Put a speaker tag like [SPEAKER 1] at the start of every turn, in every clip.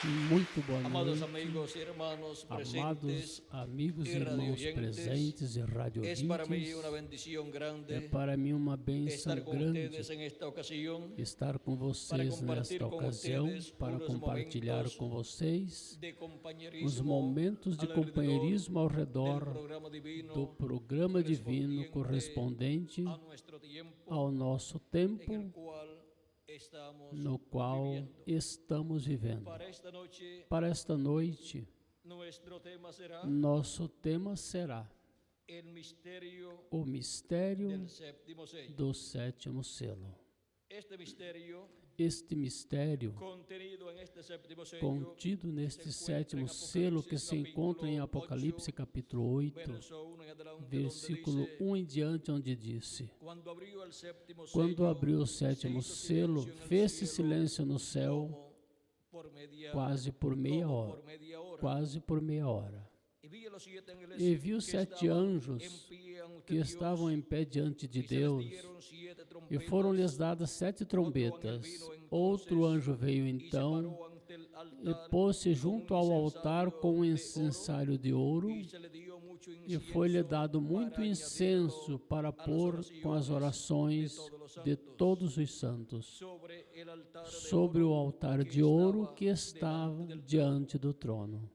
[SPEAKER 1] Muito boa
[SPEAKER 2] Amados
[SPEAKER 1] noite,
[SPEAKER 2] amigos y hermanos
[SPEAKER 1] amados
[SPEAKER 2] presentes
[SPEAKER 1] amigos e
[SPEAKER 2] y
[SPEAKER 1] irmãos
[SPEAKER 2] radioyentes,
[SPEAKER 1] presentes e
[SPEAKER 2] es para mí
[SPEAKER 1] radiovintes.
[SPEAKER 2] una bendición
[SPEAKER 1] É
[SPEAKER 2] grande
[SPEAKER 1] para mim uma bênção
[SPEAKER 2] estar con
[SPEAKER 1] grande
[SPEAKER 2] ustedes en esta ocasión
[SPEAKER 1] estar com
[SPEAKER 2] para
[SPEAKER 1] vocês
[SPEAKER 2] compartir
[SPEAKER 1] nesta
[SPEAKER 2] con
[SPEAKER 1] ocasião,
[SPEAKER 2] ustedes
[SPEAKER 1] para
[SPEAKER 2] unos
[SPEAKER 1] compartilhar
[SPEAKER 2] momentos
[SPEAKER 1] com vocês
[SPEAKER 2] de
[SPEAKER 1] os
[SPEAKER 2] compañerismo
[SPEAKER 1] momentos de
[SPEAKER 2] alrededor
[SPEAKER 1] companheirismo ao
[SPEAKER 2] del
[SPEAKER 1] redor
[SPEAKER 2] programa divino
[SPEAKER 1] do programa divino correspondente
[SPEAKER 2] a nuestro tiempo
[SPEAKER 1] ao nosso
[SPEAKER 2] en
[SPEAKER 1] tempo
[SPEAKER 2] el cual estamos
[SPEAKER 1] no qual
[SPEAKER 2] viviendo.
[SPEAKER 1] estamos vivendo.
[SPEAKER 2] Para esta noche,
[SPEAKER 1] Para esta noite,
[SPEAKER 2] nosso tema será
[SPEAKER 1] nosso tema será
[SPEAKER 2] o mistério
[SPEAKER 1] o mistério
[SPEAKER 2] del séptimo sello.
[SPEAKER 1] do sétimo selo.
[SPEAKER 2] Este mistério
[SPEAKER 1] Este mistério contido neste sétimo selo que se encontra em Apocalipse capítulo 8, versículo 1 em diante, onde disse: Quando abriu o sétimo selo, fez-se silêncio no céu quase por meia hora. Quase por meia hora. E vi os 7 anjos que estavam em pé diante de Deus, e foram-lhes dadas 7 trombetas. Outro anjo veio então e pôs-se junto ao altar com um incensário de ouro, e foi-lhe dado muito incenso para pôr com as orações de todos os santos sobre o altar de ouro que estava diante do trono.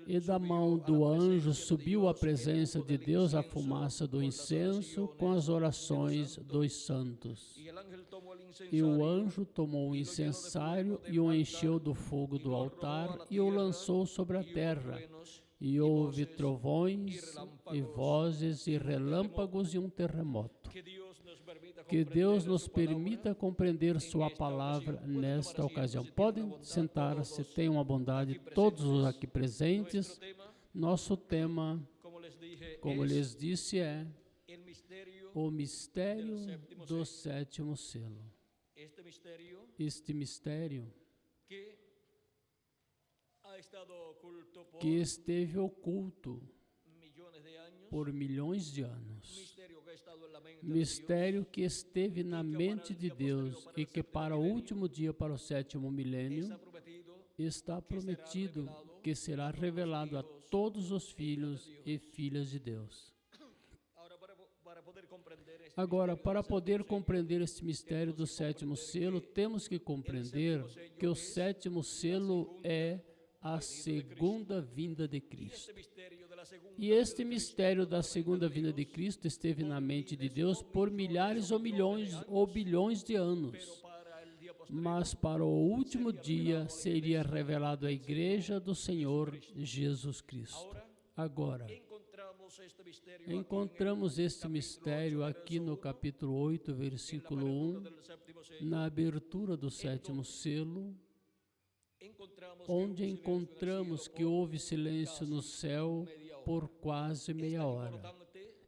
[SPEAKER 1] E da mão do anjo subiu à presença de Deus a fumaça do incenso com as orações dos santos. E o anjo tomou o incensário e o encheu do fogo do altar e o lançou sobre a terra. E houve trovões e vozes e relâmpagos e um terremoto. Que Deus nos permita compreender sua palavra nesta ocasião. Podem sentar-se, tenham a bondade, todos os aqui presentes. Nosso tema, como lhes disse, é o mistério do sétimo selo. Este mistério que esteve oculto por milhões de anos. Mistério que esteve na mente de Deus e que para o último dia, para o sétimo milênio, está prometido que será revelado a todos os filhos e filhas de Deus. Agora, para poder compreender este mistério do sétimo selo, temos que compreender que o sétimo selo é a segunda vinda de Cristo. E este mistério da segunda vinda de Cristo esteve na mente de Deus por milhares ou milhões ou bilhões de anos. Mas para o último dia seria revelado à igreja do Senhor Jesus Cristo. Agora, encontramos este mistério aqui no capítulo 8, versículo 1, na abertura do sétimo selo, onde encontramos que houve silêncio no céu por quase meia hora.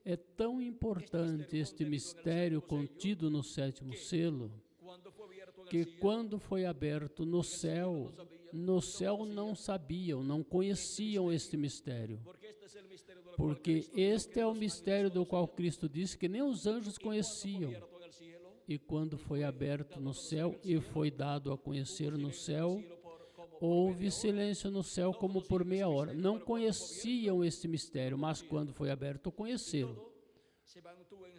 [SPEAKER 1] É tão importante este mistério contido no sétimo selo, que quando foi aberto no céu não sabiam, não conheciam este mistério. Porque este é o mistério do qual Cristo disse que nem os anjos conheciam. E quando foi aberto no céu e foi dado a conhecer no céu, houve silêncio no céu como por meia hora. Não conheciam este mistério, mas quando foi aberto, conheceram.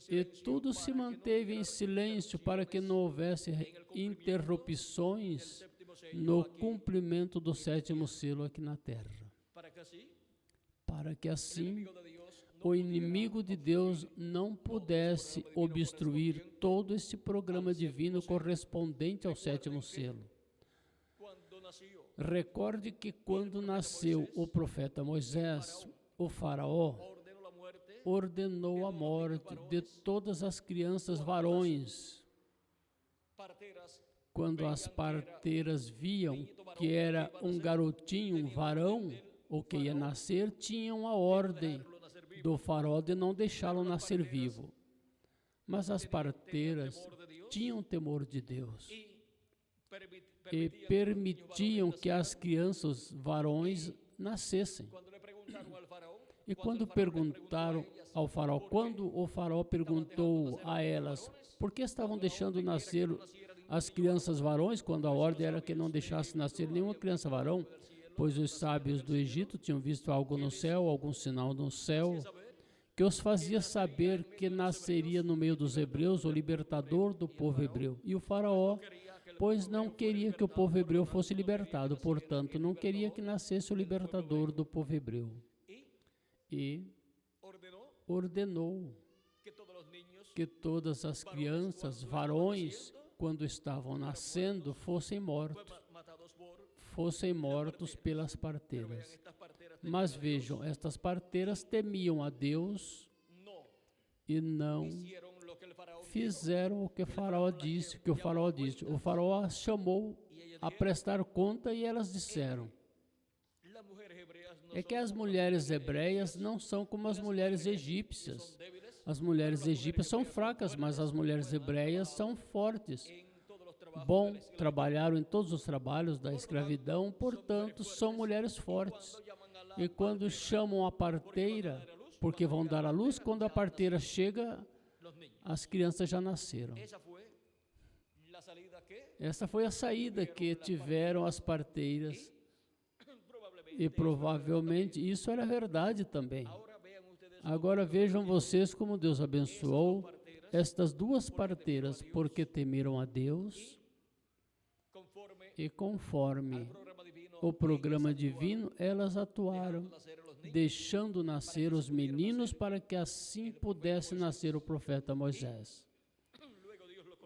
[SPEAKER 1] E tudo se manteve em silêncio para que não houvesse interrupções no cumprimento do sétimo selo aqui na terra. Para que assim o inimigo de Deus não pudesse obstruir todo esse programa divino correspondente ao sétimo selo. Recorde que quando nasceu o profeta Moisés, o faraó ordenou a morte de todas as crianças varões. Quando as parteiras viam que era um garotinho, um varão, o que ia nascer, tinham a ordem do faraó de não deixá-lo nascer vivo. Mas as parteiras tinham temor de Deus e permitiam que as crianças varões nascessem. E quando perguntaram ao faraó, quando o faraó perguntou a elas por que estavam deixando nascer as crianças varões, quando a ordem era que não deixasse nascer nenhuma criança varão, pois os sábios do Egito tinham visto algo no céu, algum sinal no céu, que os fazia saber que nasceria no meio dos hebreus o libertador do povo hebreu. E o faraó, pois não queria que o povo hebreu fosse libertado, portanto, não queria que nascesse o libertador do povo hebreu. E ordenou que todas as crianças, varões, quando estavam nascendo, fossem mortos pelas parteiras. Mas vejam, estas parteiras temiam a Deus e não fizeram o que o faraó disse. O faraó as chamou a prestar conta e elas disseram: é que as mulheres hebreias não são como as mulheres egípcias. As mulheres egípcias são fracas, mas as mulheres hebreias são fortes. Bom, trabalharam em todos os trabalhos da escravidão, portanto, são mulheres fortes. E quando chamam a parteira, porque vão dar à luz, quando a parteira chega, as crianças já nasceram. Essa foi a saída que tiveram as parteiras. E provavelmente isso era verdade também. Agora vejam vocês como Deus abençoou estas duas parteiras, porque temeram a Deus e conforme o programa divino, elas atuaram, deixando nascer os meninos para que assim pudesse nascer o profeta Moisés.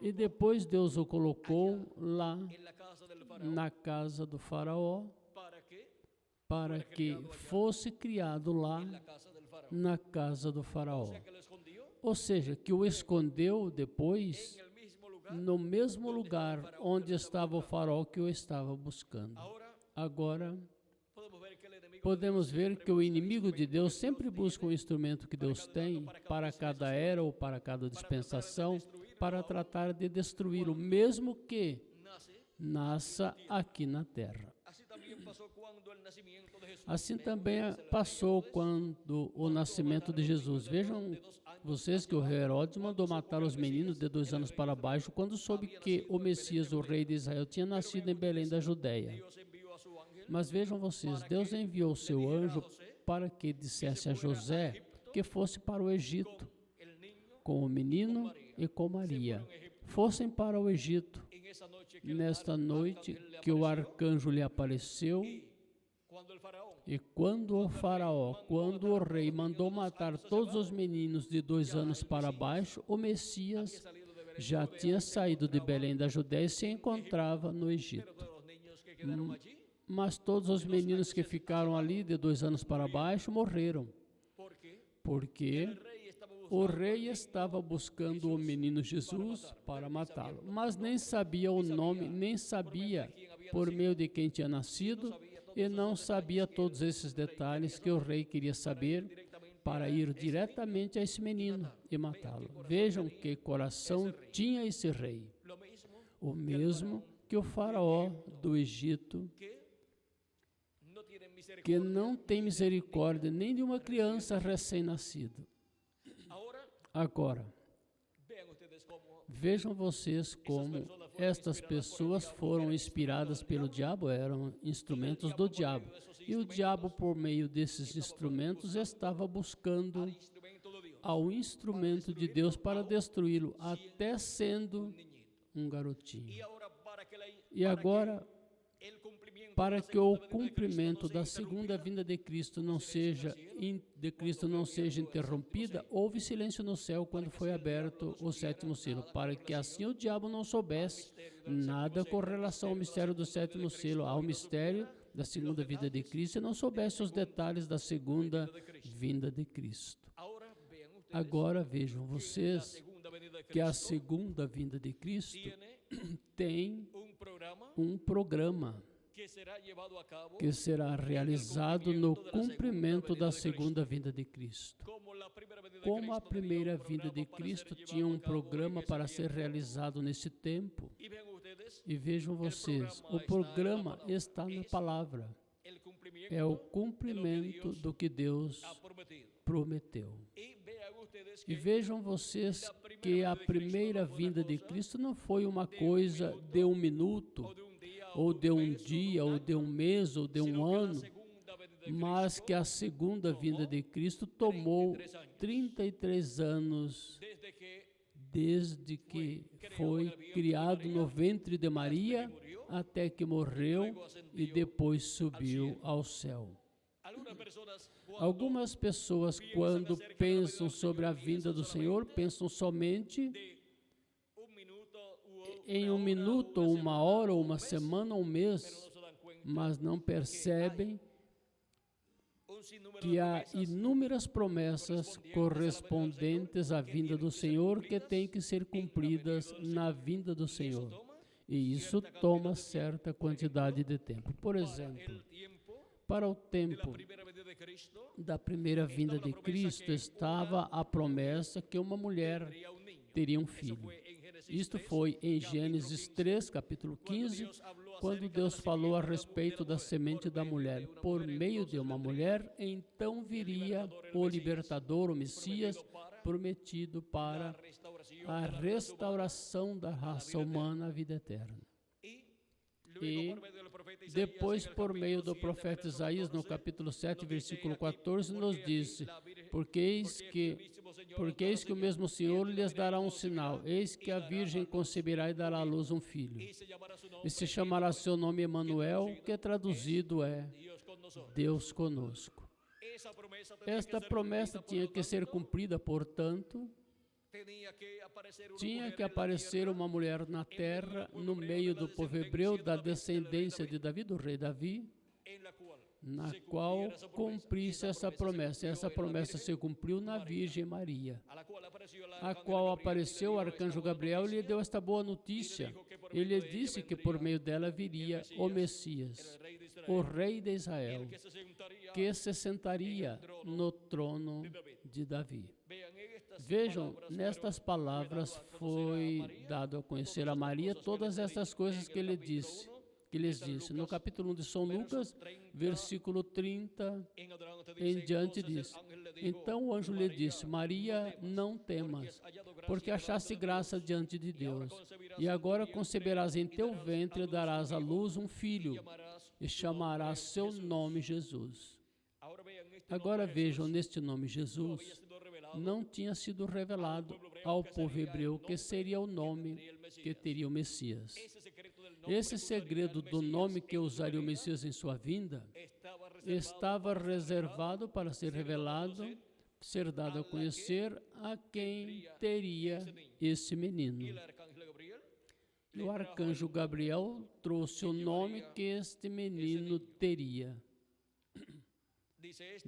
[SPEAKER 1] E depois Deus o colocou lá na casa do faraó, para que fosse criado lá na casa do faraó. Ou seja, que o escondeu depois no mesmo lugar onde estava o faraó que o estava buscando. Agora, podemos ver que o inimigo de Deus sempre busca um instrumento que Deus tem para cada era ou para cada dispensação, para tratar de destruir o mesmo que nasça aqui na terra. Assim também passou quando o nascimento de Jesus. Vejam vocês que o rei Herodes mandou matar os meninos de 2 anos para baixo quando soube que o Messias, o rei de Israel, tinha nascido em Belém da Judéia. Mas vejam vocês, Deus enviou o seu anjo para que dissesse a José que fosse para o Egito com o menino e com Maria. Fossem para o Egito. Nesta noite que o arcanjo lhe apareceu, e quando o rei mandou matar todos os meninos de 2 anos para baixo, o Messias já tinha saído de Belém da Judéia e se encontrava no Egito. Mas todos os meninos que ficaram ali de 2 anos para baixo morreram, porque o rei estava buscando o menino Jesus para matá-lo, mas nem sabia o nome, nem sabia por meio de quem tinha nascido, e não sabia todos esses detalhes que o rei queria saber para ir diretamente a esse menino e matá-lo. Vejam que coração tinha esse rei. O mesmo que o faraó do Egito, que não tem misericórdia nem de uma criança recém-nascida. Agora, vejam vocês como estas pessoas foram inspiradas pelo diabo, eram instrumentos do diabo. E o diabo, por meio desses instrumentos, estava buscando ao instrumento de Deus para destruí-lo, até sendo um garotinho. E agora, para que o cumprimento da segunda vinda de Cristo não seja interrompida, houve silêncio no céu quando foi aberto o 7º selo, para que assim o diabo não soubesse nada com relação ao mistério do 7º selo, ao mistério da segunda vinda de Cristo, e não soubesse os detalhes da segunda vinda de Cristo. Agora vejam vocês que a segunda vinda de Cristo tem um programa que será realizado no cumprimento da segunda vinda de Cristo. Como a primeira vinda de Cristo tinha um programa para ser realizado nesse tempo, e vejam vocês, o programa está na palavra. É o cumprimento do que Deus prometeu. E vejam vocês porque a primeira vinda de Cristo não foi uma coisa de um minuto, ou de um dia, ou de um mês, ou de um ano, mas que a segunda vinda de Cristo tomou 33 anos desde que foi criado no ventre de Maria até que morreu e depois subiu ao céu. Algumas pessoas, quando pensam sobre a vinda do Senhor, pensam somente em um minuto, ou uma hora, ou uma semana, ou um mês, mas não percebem que há inúmeras promessas correspondentes à vinda do Senhor que têm que ser cumpridas na vinda do Senhor. E isso toma certa quantidade de tempo. Por exemplo, para o tempo da primeira vinda de Cristo estava a promessa que uma mulher teria um filho. Isto foi em Gênesis 3, capítulo 15, quando Deus falou a respeito da semente da mulher. Por meio de uma mulher, então viria o libertador, o Messias, prometido para a restauração da raça humana à vida eterna. E depois, por meio do profeta Isaías, no capítulo 7, versículo 14, nos disse: porque eis que o mesmo Senhor lhes dará um sinal, eis que a virgem conceberá e dará à luz um filho, e se chamará seu nome Emanuel, que traduzido é Deus conosco. Esta promessa tinha que ser cumprida, portanto, tinha que aparecer uma mulher na terra, no meio do povo hebreu, da descendência de Davi, do rei Davi, na qual cumprisse essa promessa. Essa promessa se cumpriu na Virgem Maria, a qual apareceu o arcanjo Gabriel e lhe deu esta boa notícia. Ele disse que por meio dela viria o Messias, o rei de Israel, que se sentaria no trono de Davi. Vejam, nestas palavras foi dado a conhecer a Maria todas essas coisas que lhes disse. No capítulo 1 de São Lucas, versículo 30 em diante diz: então o anjo lhe disse: Maria, não temas, porque achaste graça diante de Deus, e agora conceberás em teu ventre e darás à luz um filho, e chamarás seu nome Jesus. Agora vejam, neste nome Jesus, não tinha sido revelado ao povo hebreu que seria o nome que teria o Messias. Esse segredo do nome que usaria o Messias em sua vinda estava reservado para ser revelado, ser dado a conhecer a quem teria esse menino. E o arcanjo Gabriel trouxe o nome que este menino teria.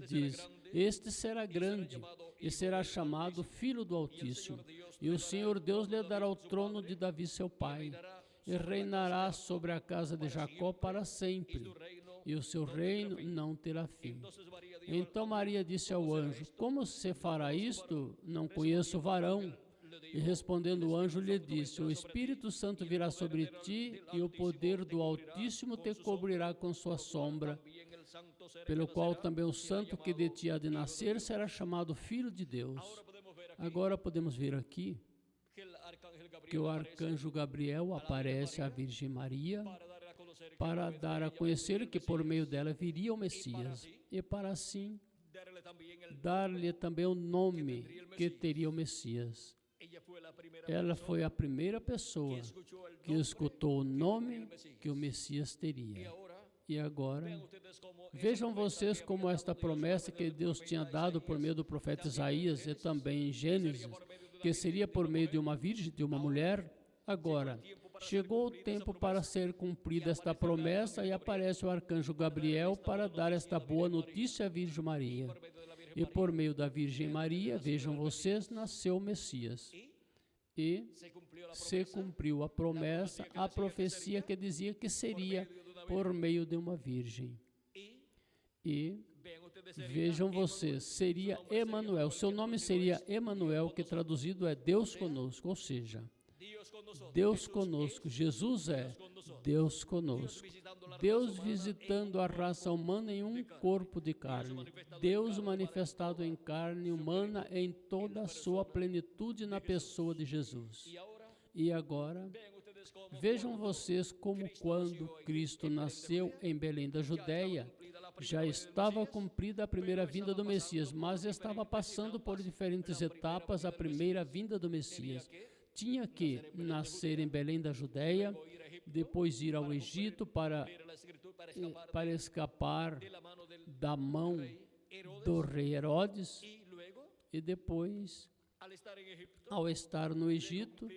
[SPEAKER 1] Diz: este será grande e será chamado Filho do Altíssimo, e o Senhor Deus lhe dará o trono de Davi seu pai, e reinará sobre a casa de Jacó para sempre, e o seu reino não terá fim. Então Maria disse ao anjo: como se fará isto? Não conheço varão. E respondendo o anjo lhe disse: o Espírito Santo virá sobre ti, e o poder do Altíssimo te cobrirá com sua sombra, pelo qual também o santo que de ti há de nascer será chamado Filho de Deus. Agora podemos ver aqui que o arcanjo Gabriel aparece à Virgem Maria para dar a conhecer que por meio dela viria o Messias, e para assim dar-lhe também o nome que teria o Messias. Ela foi a primeira pessoa que escutou o nome que o Messias teria. E agora, vejam vocês como esta promessa que Deus tinha dado por meio do profeta Isaías e também em Gênesis, que seria por meio de uma virgem, de uma mulher, agora chegou o tempo para ser cumprida esta promessa e aparece o arcanjo Gabriel para dar esta boa notícia à Virgem Maria. E por meio da Virgem Maria, vejam vocês, nasceu o Messias. E se cumpriu a promessa, a profecia que dizia que seria por meio de uma virgem. E vejam vocês, seria Emanuel. Seu nome seria Emanuel, que traduzido é Deus conosco, ou seja, Deus conosco. Jesus é Deus conosco. Deus visitando a raça humana em um corpo de carne. Deus manifestado em carne humana em toda a sua plenitude na pessoa de Jesus. E agora, vejam vocês como quando Cristo nasceu em Belém da Judéia, já estava cumprida a primeira vinda do Messias, mas estava passando por diferentes etapas a primeira vinda do Messias. Tinha que nascer em Belém da Judéia, depois ir ao Egito para escapar da mão do rei Herodes, e depois, ao estar no Egito,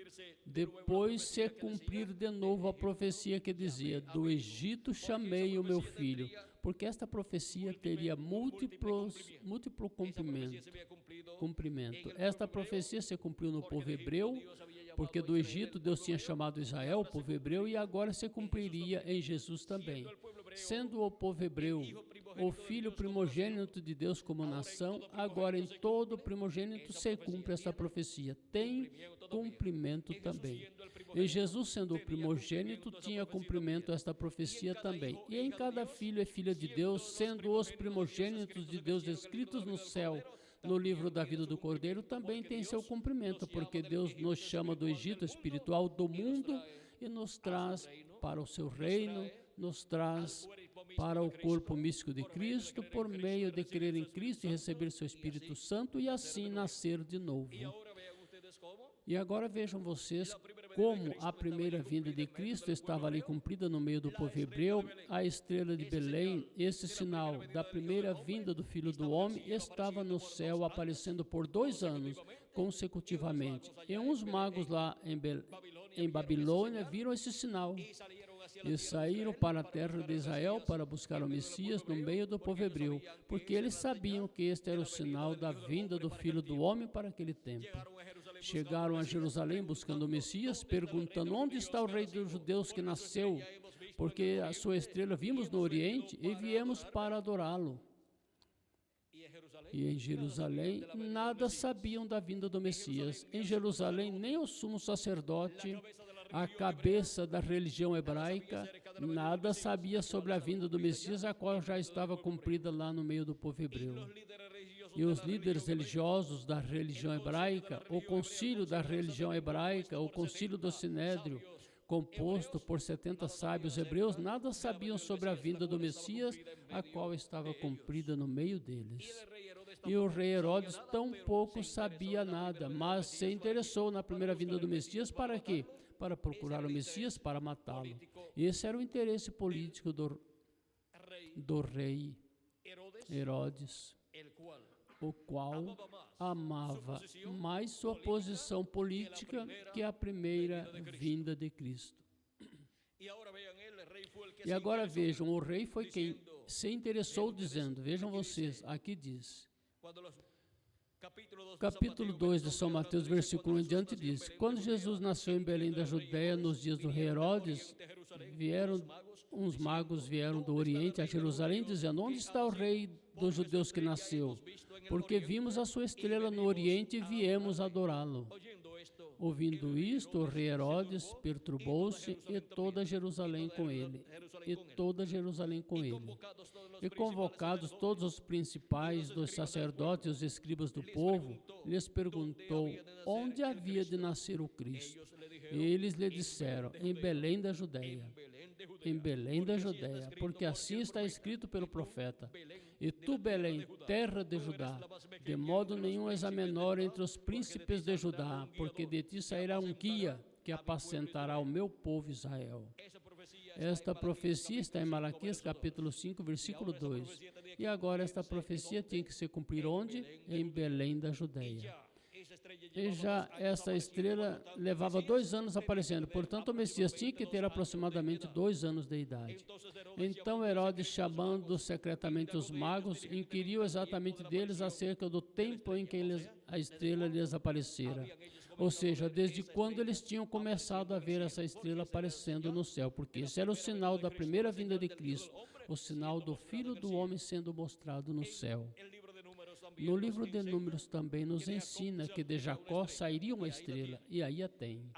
[SPEAKER 1] depois se cumprir de novo a profecia que dizia: do Egito chamei o meu filho, porque esta profecia teria múltiplo cumprimento. Esta profecia se cumpriu no povo hebreu, porque do Egito Deus tinha chamado Israel, o povo hebreu, e agora se cumpriria em Jesus também. Sendo o povo hebreu o filho primogênito de Deus como nação, agora em todo primogênito se cumpre esta profecia. Tem cumprimento também. E Jesus, sendo o primogênito, tinha cumprimento esta profecia também. E em cada filho e filha de Deus, sendo os primogênitos de Deus escritos no céu, no livro da vida do Cordeiro, também tem seu cumprimento, porque Deus nos chama do Egito espiritual do mundo e nos traz para o seu reino, nos traz para o corpo místico de Cristo, por meio de crer em Cristo e receber seu Espírito Santo e assim nascer de novo. E agora vejam vocês como a primeira vinda de Cristo estava ali cumprida no meio do povo hebreu. A estrela de Belém, esse sinal da primeira vinda do Filho do Homem, estava no céu aparecendo por 2 anos consecutivamente. E uns magos lá em Babilônia viram esse sinal e saíram para a terra de Israel para buscar o Messias no meio do povo hebreu, porque eles sabiam que este era o sinal da vinda do Filho do Homem para aquele tempo. Chegaram a Jerusalém buscando o Messias, perguntando: onde está o rei dos judeus que nasceu? Porque a sua estrela vimos no Oriente e viemos para adorá-lo. E em Jerusalém nada sabiam da vinda do Messias. Em Jerusalém nem o sumo sacerdote, a cabeça da religião hebraica, nada sabia sobre a vinda do Messias, a qual já estava cumprida lá no meio do povo hebreu. E os líderes religiosos da religião hebraica, o concílio da religião hebraica, o concílio do Sinédrio, composto por 70 sábios hebreus, nada sabiam sobre a vinda do Messias, a qual estava cumprida no meio deles. E o rei Herodes tampouco sabia nada, mas se interessou na primeira vinda do Messias. Para quê? Para procurar o Messias, para matá-lo. Esse era o interesse político do rei Herodes, o qual amava mais sua posição política que a primeira vinda de Cristo. E agora vejam, o rei foi quem se interessou dizendo, vejam vocês, aqui diz, capítulo 2 de São Mateus, versículo 1 em diante diz: quando Jesus nasceu em Belém da Judéia, nos dias do rei Herodes, uns magos vieram do Oriente a Jerusalém, dizendo: onde está o rei dos judeus que nasceu? Porque vimos a sua estrela no Oriente e viemos adorá-lo. Ouvindo isto, o rei Herodes perturbou-se e toda Jerusalém com ele. E convocados todos os principais dos sacerdotes e os escribas do povo, lhes perguntou onde havia de nascer o Cristo. E eles lhe disseram: em Belém da Judéia. Em Belém da Judéia, porque assim está escrito pelo profeta: e tu, Belém, terra de Judá, de modo nenhum és a menor entre os príncipes de Judá, porque de ti sairá um guia que apacentará o meu povo Israel. Esta profecia está em Malaquias capítulo 5, versículo 2. E agora esta profecia tinha que se cumprir onde? Em Belém da Judéia. E já essa estrela levava 2 anos aparecendo, portanto o Messias tinha que ter aproximadamente 2 anos de idade. Então Herodes, chamando secretamente os magos, inquiriu exatamente deles acerca do tempo em que a estrela lhes aparecera. Ou seja, desde quando eles tinham começado a ver essa estrela aparecendo no céu, porque esse era o sinal da primeira vinda de Cristo, o sinal do Filho do Homem sendo mostrado no céu. No livro de Números também nos ensina que de Jacó sairia uma estrela, e aí a tem.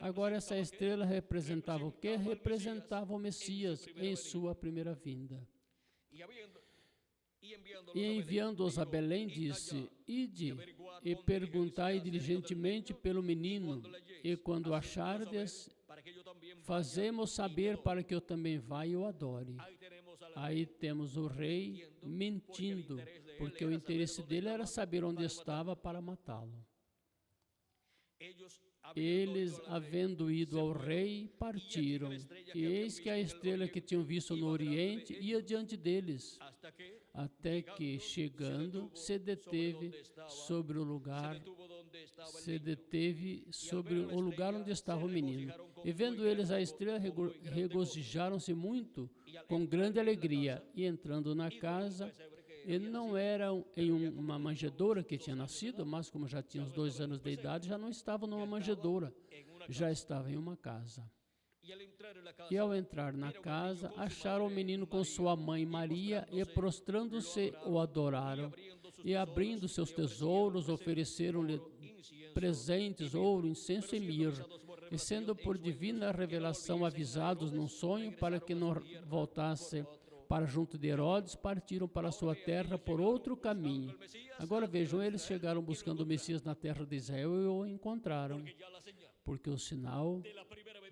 [SPEAKER 1] Agora, essa estrela representava o quê? Representava o Messias em sua primeira vinda. E enviando-os a Belém, disse: Ide e perguntai diligentemente pelo menino, e quando achardes, fazemos saber para que eu também vá e o adore. Aí temos o rei mentindo, porque o interesse dele era saber onde estava para matá-lo. Eles, havendo ido ao rei, partiram, e eis que a estrela que tinham visto no oriente ia diante deles, até que, chegando, se deteve sobre o lugar onde estava o menino. E vendo eles a estrela, regozijaram-se muito, com grande alegria, e entrando na casa, e não era em uma manjedoura que tinha nascido, mas como já tinha uns 2 anos de idade, já não estava numa manjedoura, já estava em uma casa. E ao entrar na casa, acharam o menino com sua mãe Maria, e prostrando-se o adoraram, e abrindo seus tesouros, ofereceram-lhe presentes, ouro, incenso e mirra. E sendo por divina revelação avisados num sonho para que não voltasse para junto de Herodes, partiram para a sua terra por outro caminho. Agora vejam, eles chegaram buscando o Messias na terra de Israel e o encontraram, porque o sinal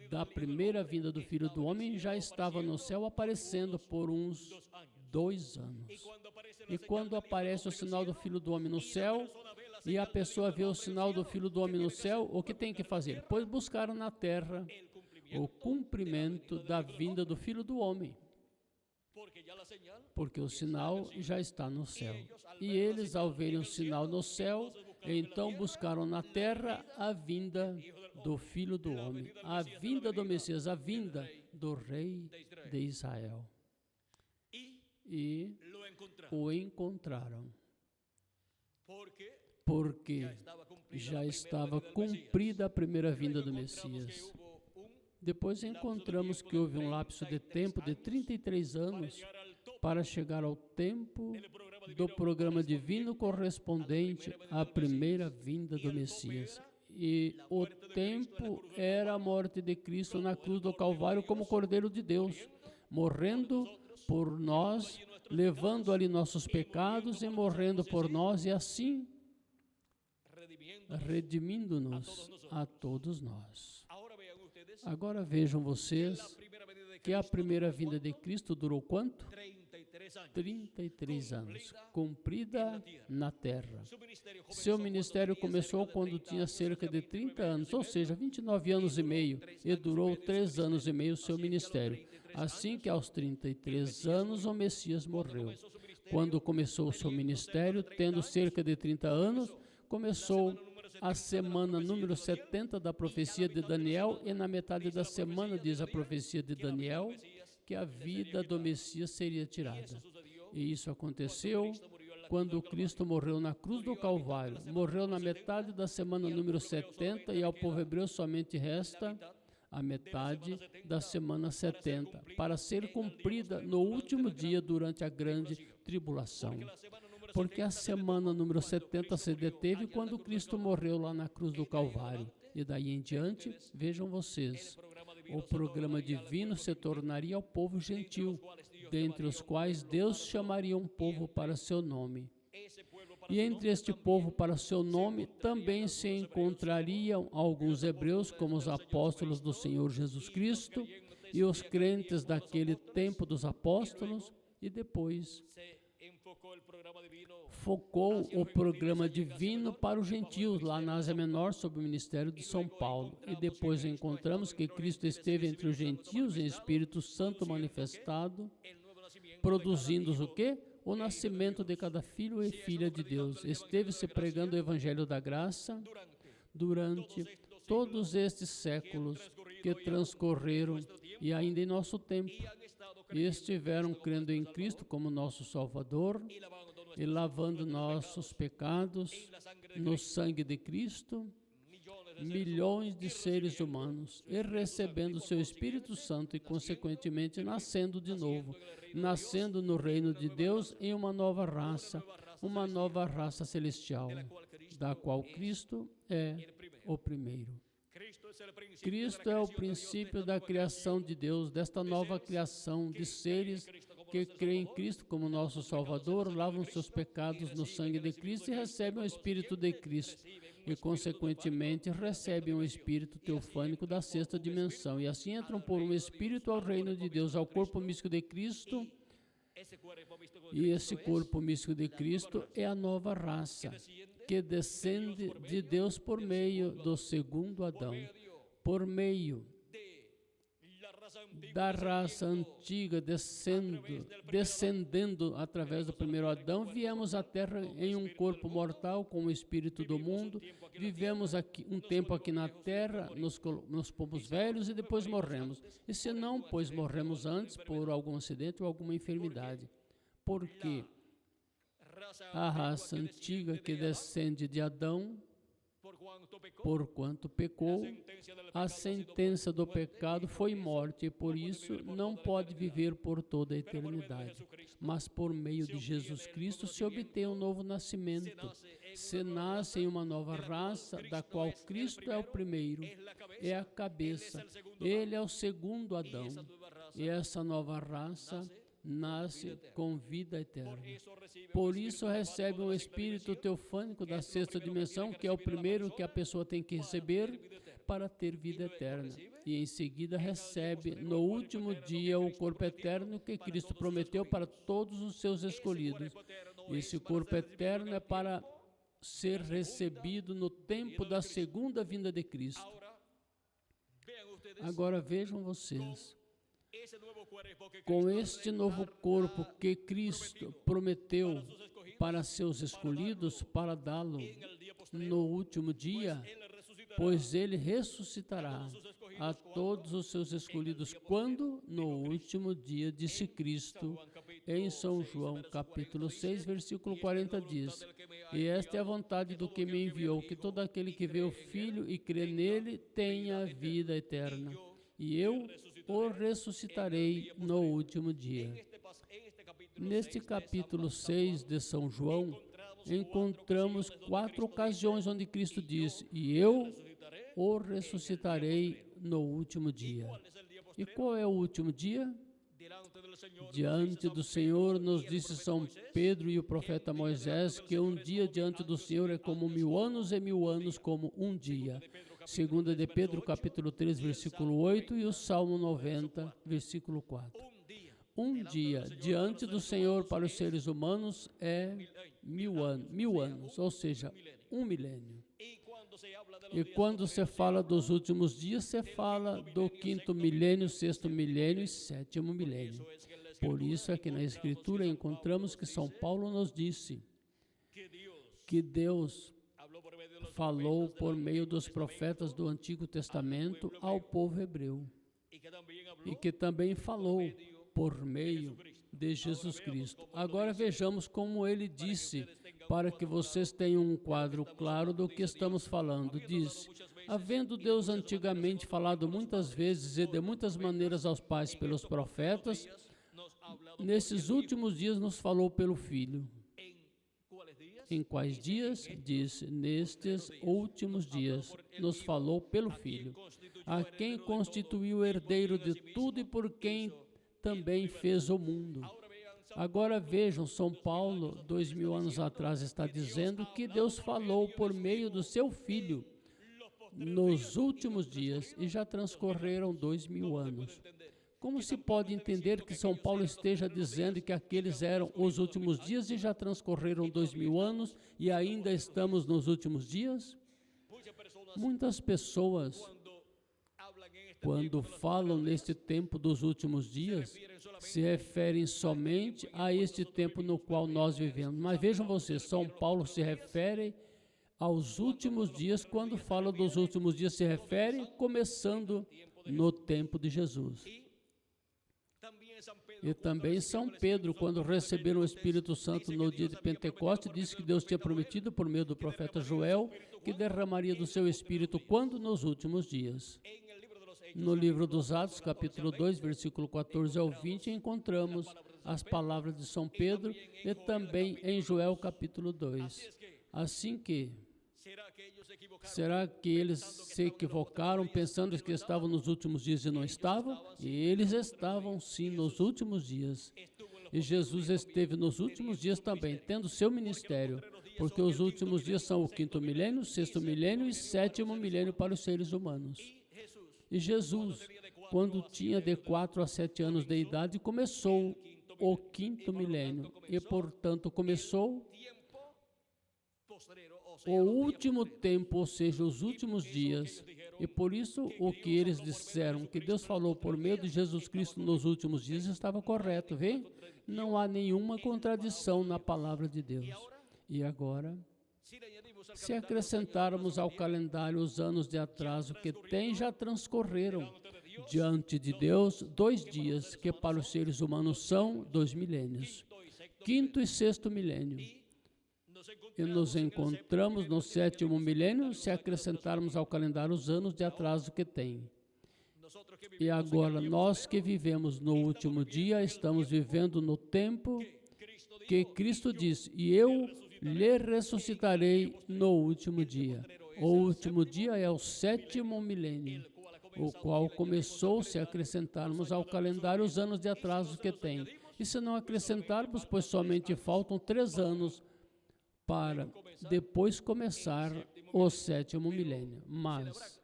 [SPEAKER 1] da primeira vinda do Filho do Homem já estava no céu aparecendo por uns 2 anos. E quando aparece o sinal do Filho do Homem no céu, e a pessoa vê o sinal do Filho do Homem no céu, o que tem que fazer? Pois buscaram na terra o cumprimento da vinda do Filho do Homem, porque o sinal já está no céu. E eles, ao verem o sinal no céu, então buscaram na terra a vinda do Filho do Homem, a vinda do Messias, a vinda do Rei de Israel. E o encontraram, porque já estava cumprida a primeira vinda do Messias. Depois encontramos que houve um lapso de tempo de 33 anos para chegar ao tempo do programa divino correspondente à primeira vinda do Messias. E o tempo era a morte de Cristo na cruz do Calvário como Cordeiro de Deus, morrendo por nós, levando ali nossos pecados e morrendo por nós, e assim redimindo-nos a todos nós. Agora vejam vocês que a primeira vinda de Cristo durou quanto? 33 anos, cumprida na terra. Seu ministério começou quando tinha cerca de 30 anos, ou seja, 29 anos e meio, e durou 3 anos e meio seu ministério. Assim que aos 33 anos o Messias morreu. Quando começou o seu ministério, tendo cerca de 30 anos, começou a semana número 70 da profecia de Daniel, e na metade da semana diz a profecia de Daniel que a vida do Messias seria tirada. E isso aconteceu quando Cristo morreu na cruz do Calvário. Morreu na metade da semana número 70, e ao povo hebreu somente resta a metade da semana 70, para ser cumprida no último dia durante a grande tribulação. Porque a semana número 70 se deteve quando Cristo morreu lá na cruz do Calvário. E daí em diante, vejam vocês, o programa divino se tornaria ao povo gentil, dentre os quais Deus chamaria um povo para seu nome. E entre este povo para seu nome também se encontrariam alguns hebreus, como os apóstolos do Senhor Jesus Cristo e os crentes daquele tempo dos apóstolos, e depois focou o programa divino para os gentios, lá na Ásia Menor, sob o ministério de São Paulo. E depois encontramos que Cristo esteve entre os gentios em Espírito Santo manifestado, produzindo o quê? O nascimento de cada filho e filha de Deus. Esteve-se pregando o Evangelho da Graça durante todos estes séculos que transcorreram e ainda em nosso tempo. E estiveram crendo em Cristo como nosso Salvador e lavando nossos pecados no sangue de Cristo, milhões de seres humanos, e recebendo o seu Espírito Santo e, consequentemente, nascendo de novo, nascendo no reino de Deus em uma nova raça celestial, da qual Cristo é o primeiro. Cristo é o princípio da criação de Deus, desta nova criação de seres que creem em Cristo como nosso Salvador, lavam seus pecados no sangue de Cristo e recebem o Espírito de Cristo. E, consequentemente, recebem o Espírito teofânico da sexta dimensão. E assim entram por um Espírito ao reino de Deus, ao corpo místico de Cristo. E esse corpo místico de Cristo é a nova raça, que descende de Deus por meio do segundo Adão, por meio da raça antiga descendendo através do primeiro Adão, viemos à Terra em um corpo mortal com o espírito do mundo, vivemos aqui, um tempo aqui na Terra, nos pomos velhos e depois morremos. E se não, pois morremos antes por algum acidente ou alguma enfermidade. Porque a raça antiga que descende de Adão, porquanto pecou, a sentença do pecado foi morte, e por isso não pode viver por toda a eternidade. Mas por meio de Jesus Cristo se obtém um novo nascimento. Se nasce em uma nova raça, da qual Cristo é o primeiro, é a cabeça. Ele é o segundo Adão. E essa nova raça nasce com vida eterna. Por isso recebe um espírito teofânico da sexta dimensão, que é o primeiro que a pessoa tem que receber para ter vida eterna. E em seguida recebe no último dia o corpo eterno que Cristo prometeu para todos os seus escolhidos. Esse corpo eterno é para ser recebido no tempo da segunda vinda de Cristo. Agora vejam vocês, com este novo corpo que Cristo prometeu para seus escolhidos, para dá-lo no último dia, pois ele ressuscitará a todos os seus escolhidos. Quando? No último dia, disse Cristo, em São João, capítulo 6, versículo 40, diz: e esta é a vontade do que me enviou, que todo aquele que vê o Filho e crê nele tenha vida eterna. E eu o ressuscitarei no último dia. Neste capítulo 6 de São João, encontramos 4 ocasiões onde Cristo disse: e eu o ressuscitarei no último dia. E qual é o último dia? Diante do Senhor, nos disse São Pedro e o profeta Moisés, que um dia diante do Senhor é como 1000 anos e 1000 anos como um dia. Segunda de Pedro, capítulo 3, versículo 8 e o Salmo 90, versículo 4. Um dia diante do Senhor para os seres humanos é 1000 anos, ou seja, um milênio. E quando se fala dos últimos dias, se fala do 5º milênio, 6º milênio e 7º milênio. Por isso é que na Escritura encontramos que São Paulo nos disse que Deus falou por meio dos profetas do Antigo Testamento ao povo hebreu e que também falou por meio de Jesus Cristo. Agora vejamos como ele disse, para que vocês tenham um quadro claro do que estamos falando. Disse: havendo Deus antigamente falado muitas vezes e de muitas maneiras aos pais pelos profetas, nesses últimos dias nos falou pelo Filho. Em quais dias? Disse: nestes últimos dias nos falou pelo Filho, a quem constituiu o herdeiro de tudo e por quem também fez o mundo. Agora vejam, São Paulo, 2000 anos atrás, está dizendo que Deus falou por meio do seu Filho nos últimos dias e já transcorreram 2000 anos. Como se pode entender que São Paulo esteja dizendo que aqueles eram os últimos dias e já transcorreram 2000 anos e ainda estamos nos últimos dias? Muitas pessoas, quando falam neste tempo dos últimos dias, se referem somente a este tempo no qual nós vivemos. Mas vejam vocês, São Paulo se refere aos últimos dias. Quando fala dos últimos dias, se refere começando no tempo de Jesus. E também São Pedro, quando receberam o Espírito Santo no dia de Pentecostes, disse que Deus tinha prometido por meio do profeta Joel que derramaria do seu Espírito quando? Nos últimos dias. No livro dos Atos, capítulo 2, versículo 14 ao 20, encontramos as palavras de São Pedro e também em Joel, capítulo 2. Assim que Será que eles se equivocaram pensando que estavam nos últimos dias e não estavam? E eles estavam sim nos últimos dias. E Jesus esteve nos últimos dias também, tendo seu ministério, porque os últimos dias são o 5º milênio, 6º milênio e 7º milênio para os seres humanos. E Jesus, quando tinha de 4 a 7 anos de idade, começou o 5º milênio e, portanto, começou o último tempo, ou seja, os últimos dias. E por isso o que eles disseram, que Deus falou por meio de Jesus Cristo nos últimos dias, estava correto, vê? Não há nenhuma contradição na palavra de Deus. E agora, se acrescentarmos ao calendário os anos de atraso que tem, já transcorreram diante de Deus 2 dias, que para os seres humanos são 2 milênios, 5º e 6º milênio. E nos encontramos no 7º milênio, se acrescentarmos ao calendário os anos de atraso que tem. E agora, nós que vivemos no último dia, estamos vivendo no tempo que Cristo disse, e eu lhe ressuscitarei no último dia. O último dia é o 7º milênio, o qual começou, se acrescentarmos ao calendário os anos de atraso que tem. E se não acrescentarmos, pois somente faltam 3 anos para depois começar o 7º milênio. Mas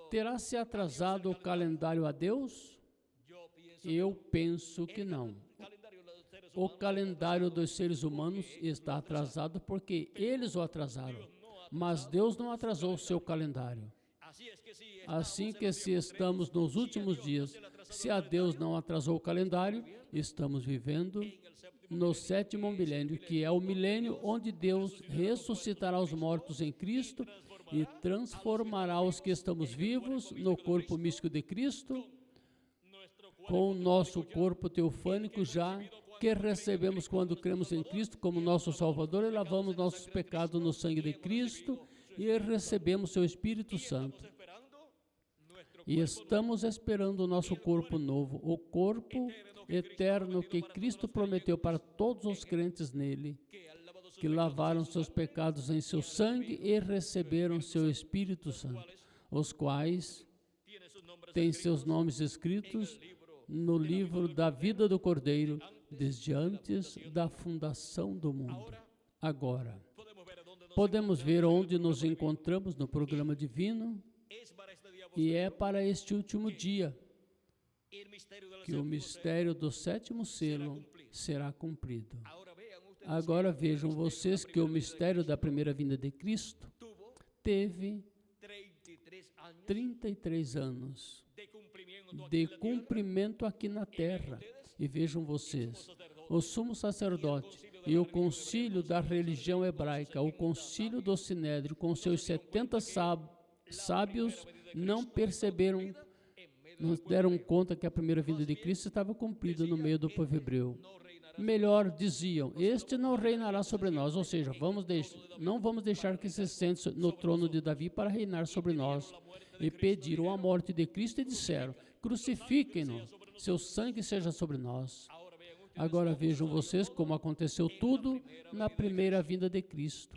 [SPEAKER 1] terá se atrasado o calendário a Deus? Eu penso que não. O calendário dos seres humanos está atrasado porque eles o atrasaram, mas Deus não atrasou o seu calendário. Assim que se estamos nos últimos dias, se a Deus não atrasou o calendário, estamos vivendo no 7º milênio, que é o milênio onde Deus ressuscitará os mortos em Cristo e transformará os que estamos vivos no corpo místico de Cristo, com o nosso corpo teofânico já, que recebemos quando cremos em Cristo como nosso Salvador e lavamos nossos pecados no sangue de Cristo e recebemos seu Espírito Santo. E estamos esperando o nosso corpo novo, o corpo eterno que Cristo prometeu para todos os crentes nele, que lavaram seus pecados em seu sangue e receberam seu Espírito Santo, os quais têm seus nomes escritos no livro da vida do Cordeiro, desde antes da fundação do mundo. Agora, podemos ver onde nos encontramos no programa divino, e é para este último dia que o mistério do 7º selo será cumprido. Agora vejam vocês que o mistério da primeira vinda de Cristo teve 33 anos de cumprimento aqui na terra. E vejam vocês, o sumo sacerdote e o concílio da religião hebraica, o concílio do Sinédrio, com seus 70 sábios, não perceberam, não deram conta que a primeira vinda de Cristo estava cumprida no meio do povo hebreu. Melhor, diziam, este não reinará sobre nós, ou seja, não vamos deixar que se sente no trono de Davi para reinar sobre nós. E pediram a morte de Cristo e disseram, crucifiquem-no, seu sangue seja sobre nós. Agora vejam vocês como aconteceu tudo na primeira vinda de Cristo.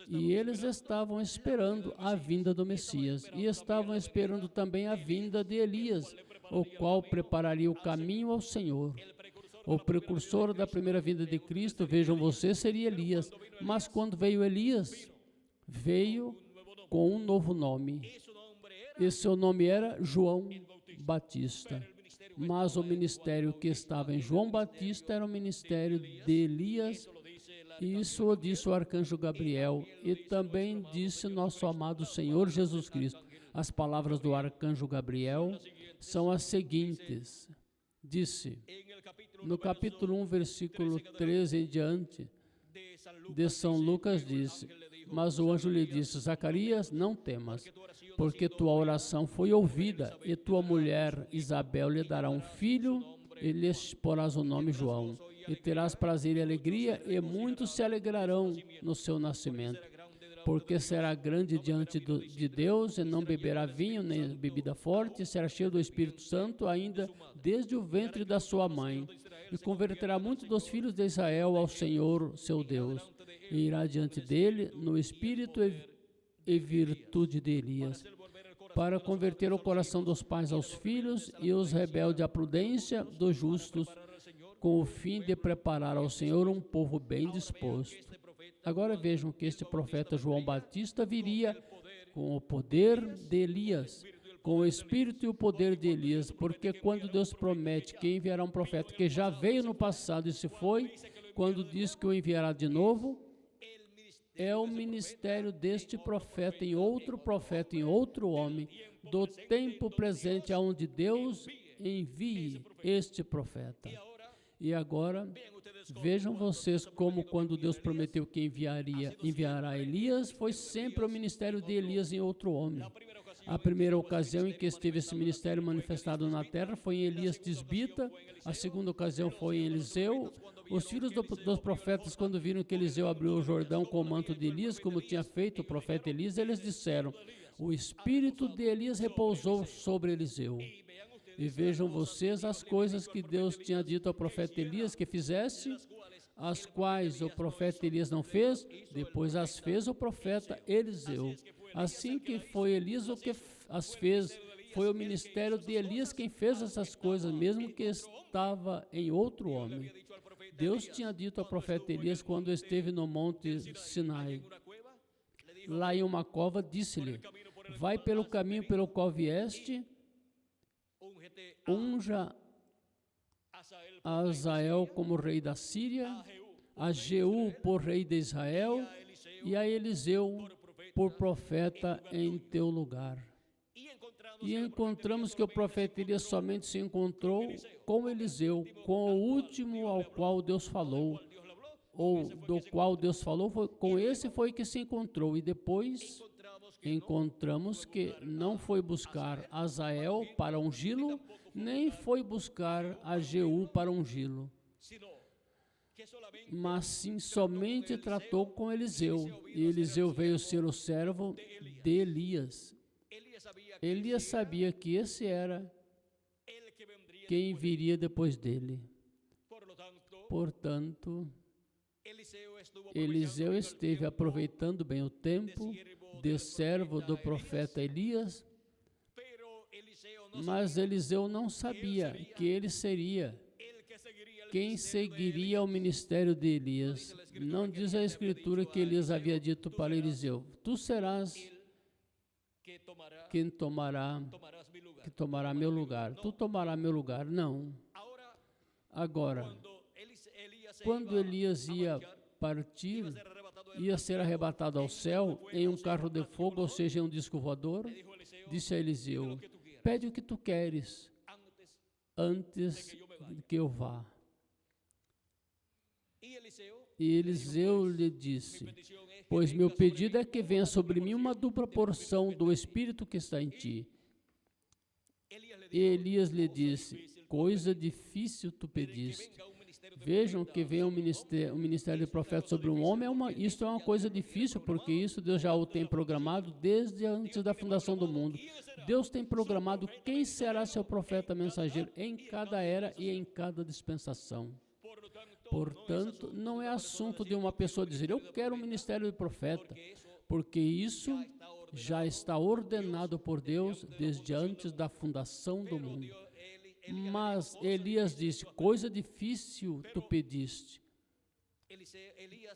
[SPEAKER 1] E eles estavam esperando a vinda do Messias, e estavam esperando também a vinda de Elias, o qual prepararia o caminho ao Senhor. O precursor da primeira vinda de Cristo, vejam vocês, seria Elias. Mas quando veio Elias, veio com um novo nome. E seu nome era João Batista. Mas o ministério que estava em João Batista era o ministério de Elias. E isso o disse o arcanjo Gabriel. E também disse nosso amado Senhor Jesus Cristo. As palavras do arcanjo Gabriel são as seguintes. Disse, no capítulo 1, versículo 13 em diante, de São Lucas, disse, mas o anjo lhe disse, Zacarias, não temas, porque tua oração foi ouvida, e tua mulher Isabel lhe dará um filho, e lhe porás o nome João, e terás prazer e alegria, e muitos se alegrarão no seu nascimento. Porque será grande diante de Deus, e não beberá vinho nem bebida forte, e será cheio do Espírito Santo ainda desde o ventre da sua mãe, e converterá muitos dos filhos de Israel ao Senhor, seu Deus, e irá diante dele no espírito e virtude de Elias, para converter o coração dos pais aos filhos e os rebeldes à prudência dos justos, com o fim de preparar ao Senhor um povo bem disposto. Agora vejam que este profeta João Batista viria com o poder de Elias, com o espírito e o poder de Elias, porque quando Deus promete que enviará um profeta que já veio no passado e se foi, quando diz que o enviará de novo, é o ministério deste profeta em outro homem, do tempo presente aonde Deus envie este profeta. E agora, vejam vocês como quando Deus prometeu que enviará Elias, foi sempre o ministério de Elias em outro homem. A primeira ocasião em que esteve esse ministério manifestado na terra foi em Elias Tisbita, a segunda ocasião foi em Eliseu. Os filhos dos profetas, quando viram que Eliseu abriu o Jordão com o manto de Elias, como tinha feito o profeta Elias, eles disseram: o espírito de Elias repousou sobre Eliseu. E vejam vocês as coisas que Deus tinha dito ao profeta Elias que fizesse, as quais o profeta Elias não fez, depois as fez o profeta Eliseu. Assim que foi Elias o que as fez, foi o ministério de Elias quem fez essas coisas, mesmo que estava em outro homem. Deus tinha dito ao profeta Elias quando esteve no monte Sinai, lá em uma cova, disse-lhe: vai pelo caminho pelo qual vieste, unja a Azael como rei da Síria, a Jeú por rei de Israel e a Eliseu por profeta em teu lugar. E encontramos que o profeta Elias somente se encontrou com Eliseu, com o último ao qual Deus falou, ou do qual Deus falou, com esse foi que se encontrou. E depois encontramos que não foi buscar Azael para ungí-lo, nem foi buscar a Jeú para ungí-lo, mas sim somente tratou com Eliseu. E Eliseu veio ser o servo de Elias. Elias sabia que esse era quem viria depois dele. Portanto, Eliseu esteve aproveitando bem o tempo de servo do profeta Elias, mas Eliseu não sabia que ele seria quem seguiria o ministério de Elias. Não diz a Escritura que Elias havia dito para Eliseu: tu serás quem tomará meu lugar. Tu tomarás meu lugar. Não. Agora, quando Elias ia partir, ia ser arrebatado ao céu em um carro de fogo, ou seja, em um disco voador, disse a Eliseu: pede o que tu queres antes que eu vá. E Eliseu lhe disse: pois meu pedido é que venha sobre mim uma dupla porção do Espírito que está em ti. E Elias lhe disse: coisa difícil tu pediste. Vejam que vem o ministério de profeta sobre um homem, isso é uma coisa difícil, porque isso Deus já o tem programado desde antes da fundação do mundo. Deus tem programado quem será seu profeta mensageiro em cada era e em cada dispensação. Portanto, não é assunto de uma pessoa dizer: eu quero um ministério de profeta, porque isso já está ordenado por Deus desde antes da fundação do mundo. Mas Elias disse: coisa difícil tu pediste.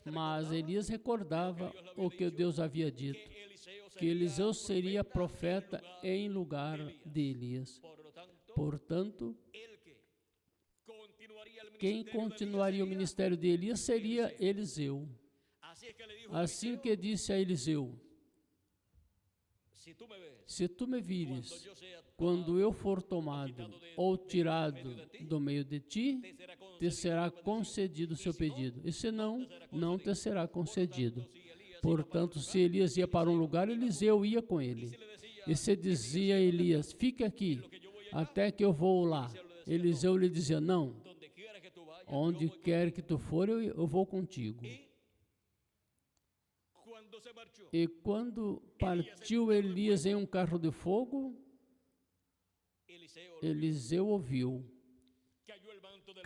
[SPEAKER 1] Mas Elias recordava o que Deus havia dito, que Eliseu seria profeta em lugar de Elias. Portanto, quem continuaria o ministério de Elias seria Eliseu. Assim que disse a Eliseu: se tu me vires, quando eu for tomado ou tirado do meio de ti, te será concedido o seu pedido. E se não, não te será concedido. Portanto, se Elias ia para um lugar, Eliseu ia com ele. E se dizia a Elias: fique aqui, até que eu vou lá. Eliseu lhe dizia: não, onde quer que tu for, eu vou contigo. E quando partiu Elias em um carro de fogo, Eliseu ouviu: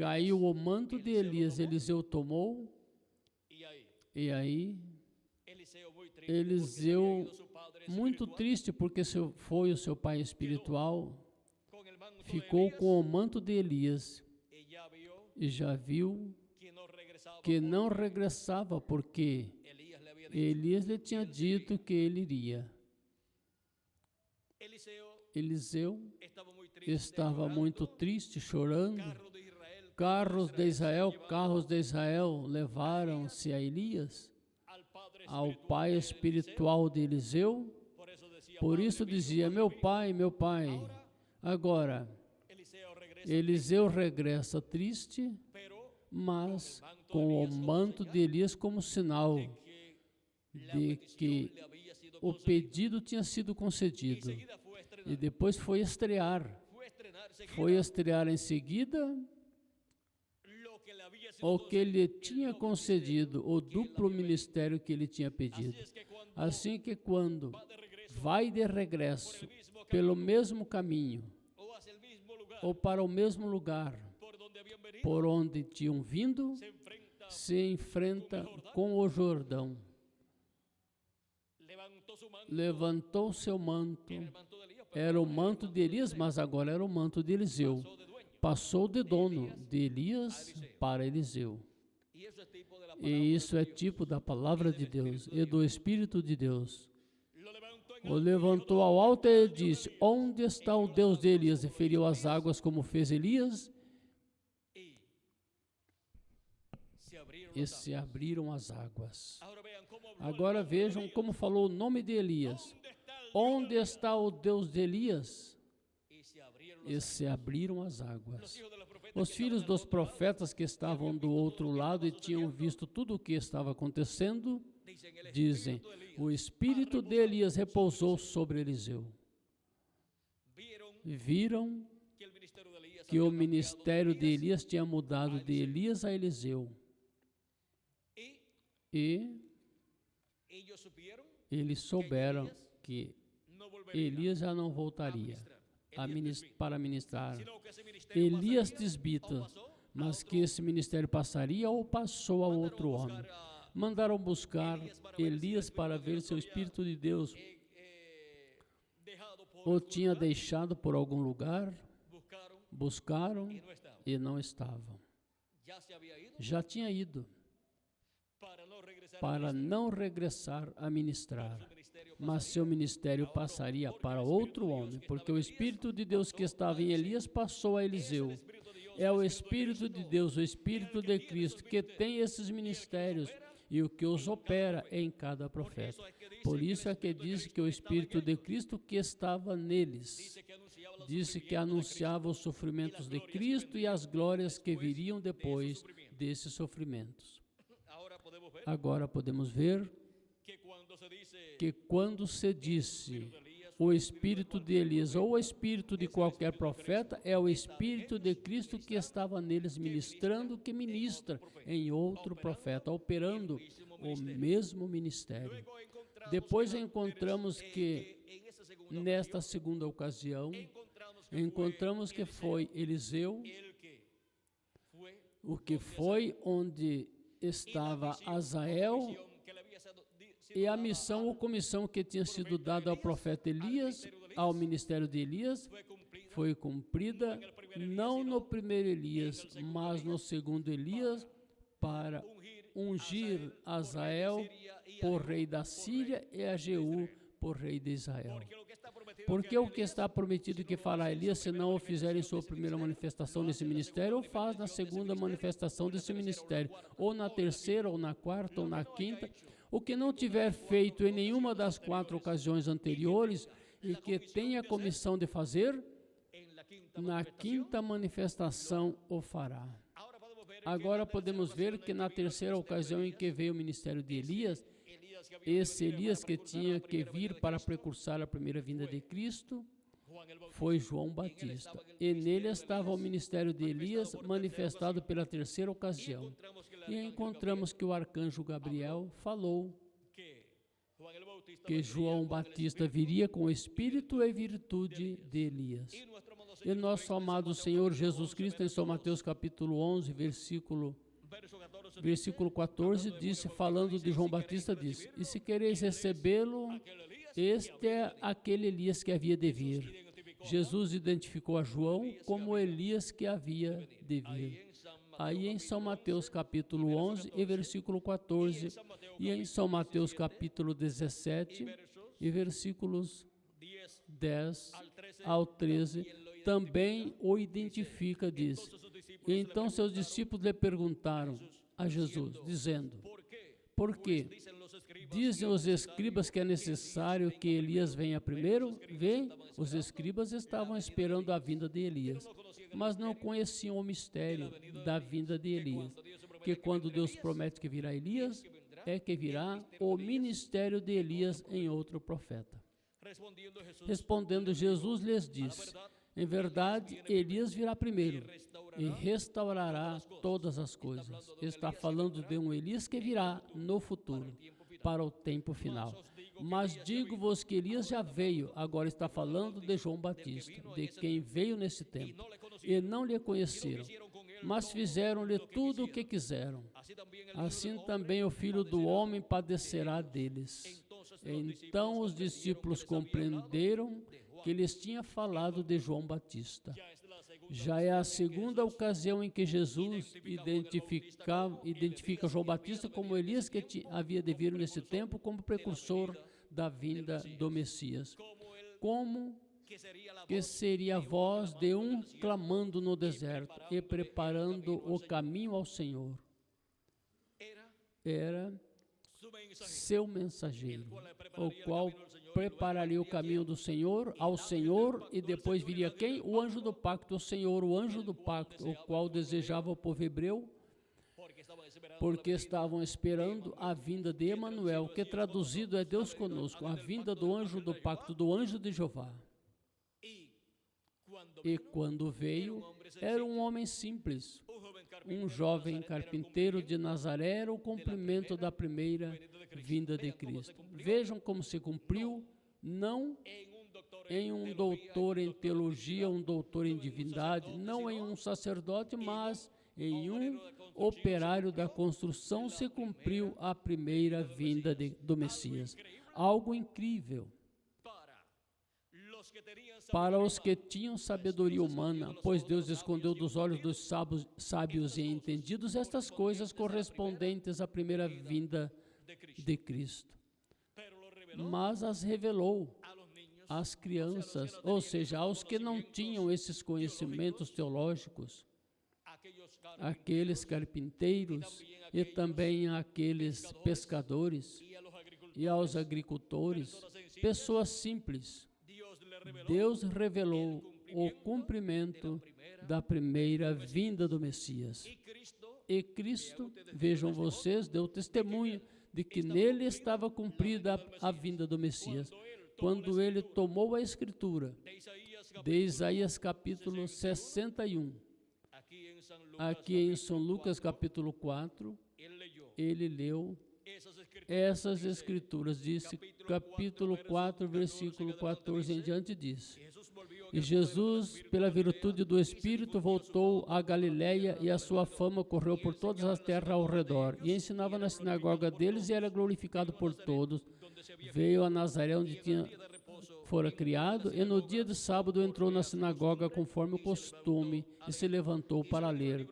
[SPEAKER 1] caiu o manto de Elias, Eliseu tomou, e aí Eliseu, muito triste porque foi o seu pai espiritual, ficou com o manto de Elias e já viu que não regressava porque Elias lhe tinha dito que ele iria. Eliseu estava muito triste, chorando. Carros de Israel levaram-se a Elias, ao pai espiritual de Eliseu. Por isso dizia: meu pai. Agora, Eliseu regressa triste, mas com o manto de Elias como sinal de que o pedido tinha sido concedido. E depois foi estrear em seguida o que lhe tinha concedido, o duplo ministério que ele tinha pedido. Assim que quando vai de regresso pelo mesmo caminho, ou para o mesmo lugar por onde tinham vindo, se enfrenta com o Jordão. Levantou seu manto, era o manto de Elias, mas agora era o manto de Eliseu. Passou de dono de Elias para Eliseu. E isso é tipo da palavra de Deus e do Espírito de Deus. O levantou ao alto e disse: onde está o Deus de Elias? E feriu as águas como fez Elias. E se abriram as águas. Agora vejam como falou o nome de Elias. Onde está o Deus de Elias? E se abriram as águas. Os filhos dos profetas que estavam do outro lado e tinham visto tudo o que estava acontecendo, dizem: o espírito de Elias repousou sobre Eliseu. Viram que o ministério de Elias tinha mudado de Elias a Eliseu. E eles souberam que Elias já não voltaria para ministrar. Elias tisbita, mas que esse ministério passaria ou passou a outro homem. Mandaram buscar Elias para ver se o Espírito de Deus o tinha deixado por algum lugar. Buscaram e não estava. Já tinha ido para não regressar a ministrar, mas seu ministério passaria para outro homem, porque o Espírito de Deus que estava em Elias passou a Eliseu. É o Espírito de Deus, o Espírito de Cristo, que tem esses ministérios e o que os opera em cada profeta. Por isso é que diz que o Espírito de Cristo que estava neles, disse que anunciava os sofrimentos de Cristo e as glórias que viriam depois desses sofrimentos. Agora podemos ver que quando se disse o Espírito de Elias ou o Espírito de qualquer profeta, é o Espírito de Cristo que estava neles ministrando, que ministra em outro profeta, operando o mesmo ministério. Depois encontramos que, nesta segunda ocasião, encontramos que foi Eliseu, o que foi onde estava Azael, e a missão ou comissão que tinha sido dada ao profeta Elias, ao ministério de Elias, foi cumprida não no primeiro Elias, mas no segundo Elias, para ungir Azael por rei da Síria e a Jeú por rei de Israel. Porque o que está prometido que fará Elias, se não o fizer em sua primeira manifestação nesse ministério, ou faz na segunda manifestação desse ministério, ou na terceira, ou na quarta, ou na quinta, o que não tiver feito em nenhuma das 4 ocasiões anteriores e que tenha a comissão de fazer, na quinta manifestação o fará. Agora podemos ver que na terceira ocasião em que veio o ministério de Elias, esse Elias que tinha que vir para precursar a primeira vinda de Cristo, foi João Batista. E nele estava o ministério de Elias manifestado pela terceira ocasião. E encontramos que o arcanjo Gabriel falou que João Batista viria com o espírito e virtude de Elias. E nosso amado Senhor Jesus Cristo, em São Mateus capítulo 11, versículo 14, disse, falando de João Batista, disse, e se quereis recebê-lo, este é aquele Elias que havia de vir. Jesus identificou a João como Elias que havia de vir. Aí em São Mateus capítulo 11 e versículo 14, e em São Mateus capítulo 17 e versículos 10 ao 13, também o identifica, diz. E então seus discípulos lhe perguntaram a Jesus, dizendo, por quê? Dizem os escribas que é necessário que Elias venha primeiro? Vem, os escribas estavam esperando a vinda de Elias, mas não conheciam o mistério da vinda de Elias, que quando Deus promete que virá Elias, é que virá o ministério de Elias em outro profeta. Respondendo Jesus lhes disse, em verdade, Elias virá primeiro e restaurará todas as coisas. Está falando de um Elias que virá no futuro, para o tempo final. Mas digo-vos que Elias já veio, agora está falando de João Batista, de quem veio nesse tempo, e não lhe conheceram, mas fizeram-lhe tudo o que quiseram. Assim também o Filho do Homem padecerá deles. Então os discípulos compreenderam que lhes tinha falado de João Batista. Já é a segunda ocasião em que Jesus identifica João Batista como Elias que havia de vir nesse tempo, como precursor da vinda do Messias. Como que seria a voz de um clamando no deserto e preparando o caminho ao Senhor. Era seu mensageiro, o qual prepararia o caminho do Senhor, ao Senhor, e depois viria quem? O anjo do pacto, o Senhor, o anjo do pacto, o qual desejava o povo hebreu, porque estavam esperando a vinda de Emanuel, que traduzido é Deus conosco, a vinda do anjo do pacto, do anjo de Jeová. E quando veio, era um homem simples, um jovem carpinteiro de Nazaré, era o cumprimento da primeira vinda de Cristo. Vejam como se cumpriu, não em um doutor em teologia, um doutor em divindade, não em um sacerdote, mas em um operário da construção se cumpriu a primeira vinda do Messias. Algo incrível. Para os que tinham sabedoria humana, pois Deus escondeu dos olhos dos sábios e entendidos estas coisas correspondentes à primeira vinda de Cristo. Mas as revelou às crianças, ou seja, aos que não tinham esses conhecimentos teológicos, aqueles carpinteiros e também àqueles pescadores e aos agricultores, pessoas simples. Deus revelou o cumprimento da primeira vinda do Messias. E Cristo, vejam vocês, deu testemunho de que nele estava cumprida a vinda do Messias. Quando ele tomou a escritura de Isaías capítulo 61, aqui em São Lucas capítulo 4, ele leu essas escrituras, disse, capítulo 4, versículo 14 em diante, disse, e Jesus, pela virtude do Espírito, voltou a Galiléia e a sua fama correu por todas as terras ao redor, e ensinava na sinagoga deles e era glorificado por todos. Veio a Nazaré, onde fora criado, e no dia de sábado entrou na sinagoga conforme o costume e se levantou para ler.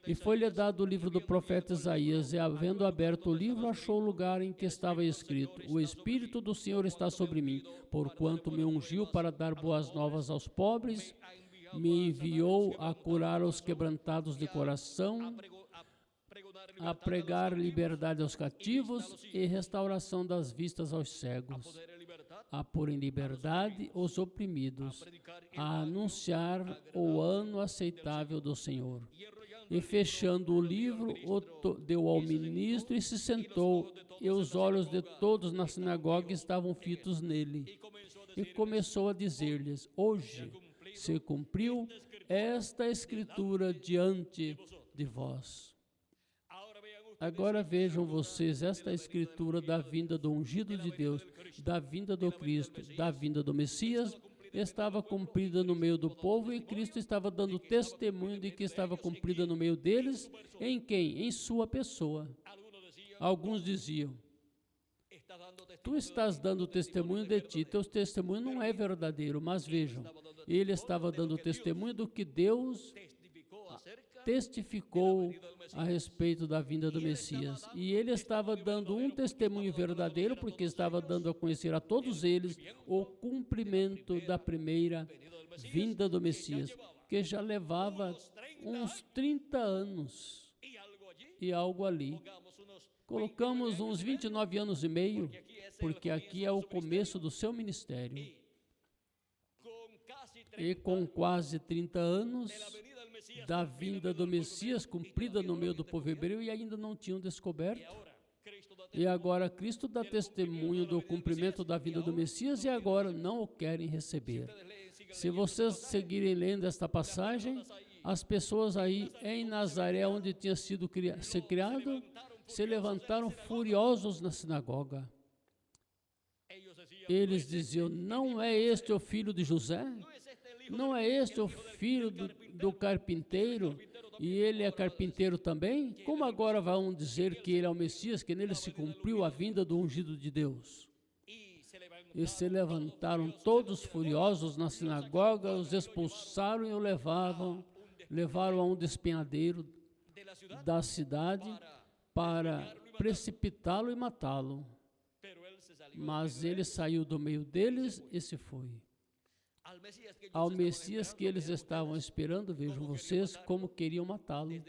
[SPEAKER 1] E foi-lhe dado o livro do profeta Isaías, e havendo aberto o livro, achou o lugar em que estava escrito, o Espírito do Senhor está sobre mim, porquanto me ungiu para dar boas novas aos pobres, me enviou a curar os quebrantados de coração, a pregar liberdade aos cativos e restauração das vistas aos cegos, a pôr em liberdade os oprimidos, a anunciar o ano aceitável do Senhor. E fechando o livro, deu ao ministro e se sentou, e os olhos de todos na sinagoga estavam fitos nele. E começou a dizer-lhes, hoje se cumpriu esta escritura diante de vós. Agora vejam vocês esta escritura da vinda do ungido de Deus, da vinda do Cristo, da vinda do Messias, estava cumprida no meio do povo, e Cristo estava dando testemunho de que estava cumprida no meio deles. Em quem? Em sua pessoa. Alguns diziam: tu estás dando testemunho de ti, teu testemunho não é verdadeiro. Mas vejam, ele estava dando testemunho do que Deus testificou a respeito da vinda do Messias. E ele estava dando um testemunho verdadeiro, porque estava dando a conhecer a todos eles o cumprimento da primeira vinda do Messias, que já levava uns 30 anos e algo ali. Colocamos uns 29 anos e meio, porque aqui é o começo do seu ministério. E com quase 30 anos da vinda do Messias, cumprida no meio do povo hebreu, e ainda não tinham descoberto. E agora Cristo dá testemunho do cumprimento da vinda do Messias, e agora não o querem receber. Se vocês seguirem lendo esta passagem, as pessoas aí em Nazaré, onde tinha sido criado, se levantaram furiosos na sinagoga. Eles diziam: não é este o filho de José? Não é este o filho do carpinteiro? E ele é carpinteiro também? Como agora vão dizer que ele é o Messias, que nele se cumpriu a vinda do ungido de Deus? E se levantaram todos furiosos na sinagoga, os expulsaram e o levaram a um despenhadeiro da cidade para precipitá-lo e matá-lo. Mas ele saiu do meio deles e se foi. Ao Messias que eles estavam esperando, vejam vocês como queriam matá-lo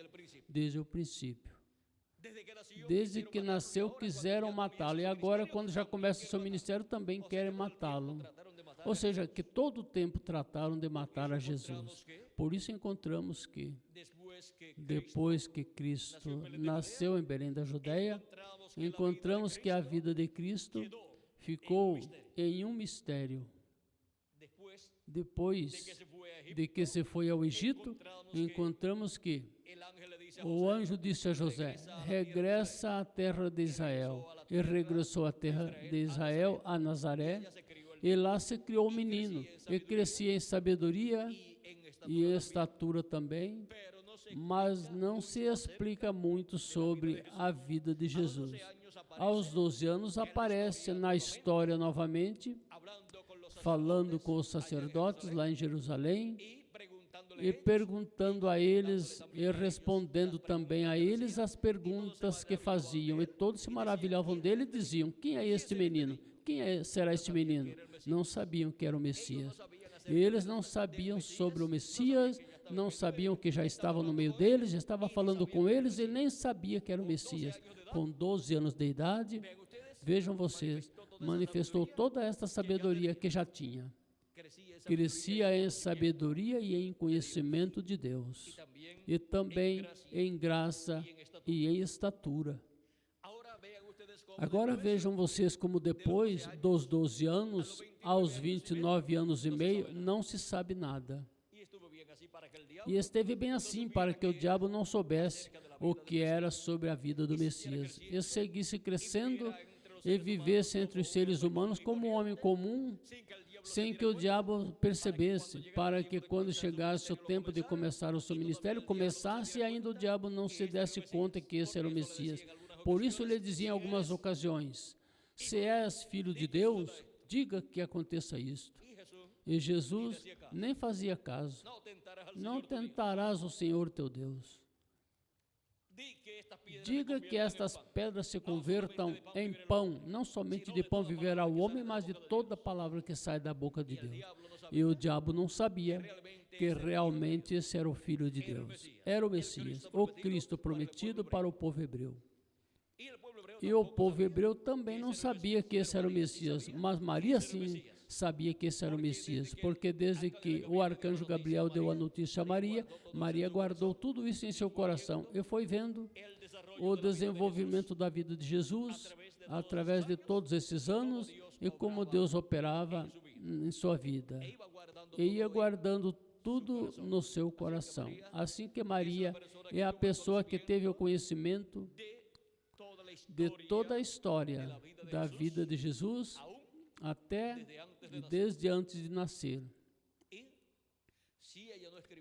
[SPEAKER 1] desde o princípio. Desde que nasceu, quiseram matá-lo. E agora, quando já começa o seu ministério, também querem matá-lo. Ou seja, que todo o tempo trataram de matar a Jesus. Por isso encontramos que, depois que Cristo nasceu em Belém da Judéia, encontramos que a vida de Cristo ficou em um mistério. Depois de que se foi ao Egito, encontramos que o anjo disse a José: regressa à terra de Israel. E regressou à terra de Israel, a Nazaré, e lá se criou o menino, e crescia em sabedoria e em estatura também, mas não se explica muito sobre a vida de Jesus. Aos 12 anos aparece na história novamente, falando com os sacerdotes lá em Jerusalém, e perguntando a eles e respondendo também a eles as perguntas que faziam. E todos se maravilhavam dele e diziam: quem é este menino? Será este menino? Não sabiam que era o Messias. Eles não sabiam sobre o Messias, não sabiam que já estava no meio deles, já estava falando com eles e nem sabia que era o Messias. Com 12 anos de idade, vejam vocês, manifestou toda esta sabedoria que já tinha. Crescia em sabedoria e em conhecimento de Deus, e também em graça e em estatura. Agora vejam vocês como depois dos 12 anos, aos 29 anos e meio, não se sabe nada. E esteve bem assim para que o diabo não soubesse o que era sobre a vida do Messias, e seguisse crescendo e vivesse entre os seres humanos como um homem comum, sem que o diabo percebesse, para que quando chegasse o tempo de começar o seu ministério, começasse e ainda o diabo não se desse conta que esse era o Messias. Por isso ele dizia em algumas ocasiões: se és filho de Deus, diga que aconteça isto. E Jesus nem fazia caso. Não tentarás o Senhor teu Deus. Diga que estas pedras se convertam em pão. Não somente de pão viverá o homem, mas de toda palavra que sai da boca de Deus. E o diabo não sabia que realmente esse era o Filho de Deus. Era o Messias, o Cristo prometido para o povo hebreu. E o povo hebreu também não sabia que esse era o Messias, mas Maria sim sabia que esse era o Messias, porque desde que o arcanjo Gabriel deu a notícia a Maria, Maria guardou tudo isso em seu coração e foi vendo o desenvolvimento da vida de Jesus através de todos esses anos e como Deus operava em sua vida. E ia guardando tudo no seu coração. Assim que Maria é a pessoa que teve o conhecimento de toda a história da vida de Jesus, até desde antes de nascer.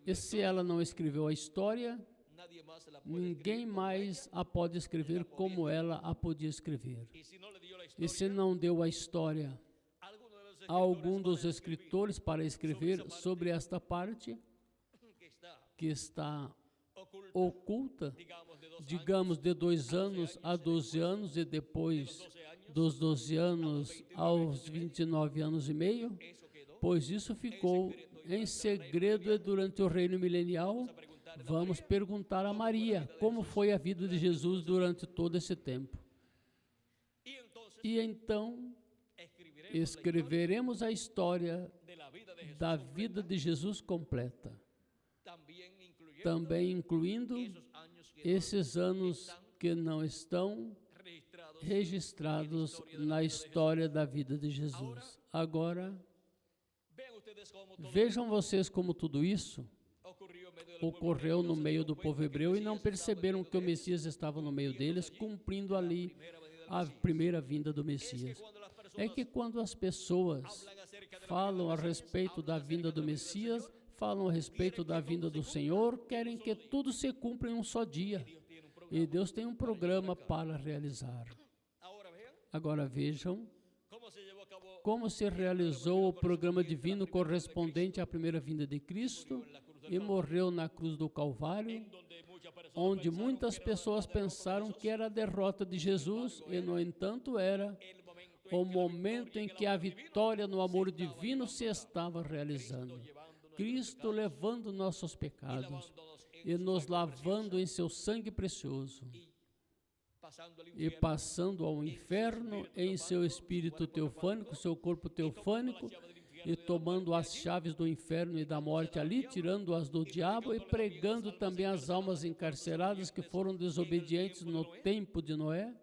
[SPEAKER 1] E se ela não escreveu a história, ninguém mais a pode escrever como ela a podia escrever. E se não deu a história a algum dos escritores para escrever sobre esta parte que está oculta, digamos, de 2 anos a 12 anos e depois dos 12 anos aos 29 anos e meio, pois isso ficou em segredo durante o reino milenial. Vamos perguntar a Maria como foi a vida de Jesus durante todo esse tempo. E então escreveremos a história da vida de Jesus completa, também incluindo esses anos que não estão registrados na história da vida de Jesus. Agora, vejam vocês como tudo isso ocorreu no meio do povo hebreu e não perceberam que o Messias estava no meio deles, cumprindo ali a primeira vinda do Messias. É que quando as pessoas falam a respeito da vinda do Messias, falam a respeito da vinda do Senhor, querem que tudo se cumpra em um só dia. E Deus tem um programa para realizar. Agora vejam como se realizou o programa divino correspondente à primeira vinda de Cristo e morreu na cruz do Calvário, onde muitas pessoas pensaram que era a derrota de Jesus e, no entanto, era o momento em que a vitória no amor divino se estava realizando. Cristo levando nossos pecados e nos lavando em seu sangue precioso e passando ao inferno em seu espírito teofânico, seu corpo teofânico, e tomando as chaves do inferno e da morte ali, tirando-as do diabo e pregando também as almas encarceradas que foram desobedientes no tempo de Noé,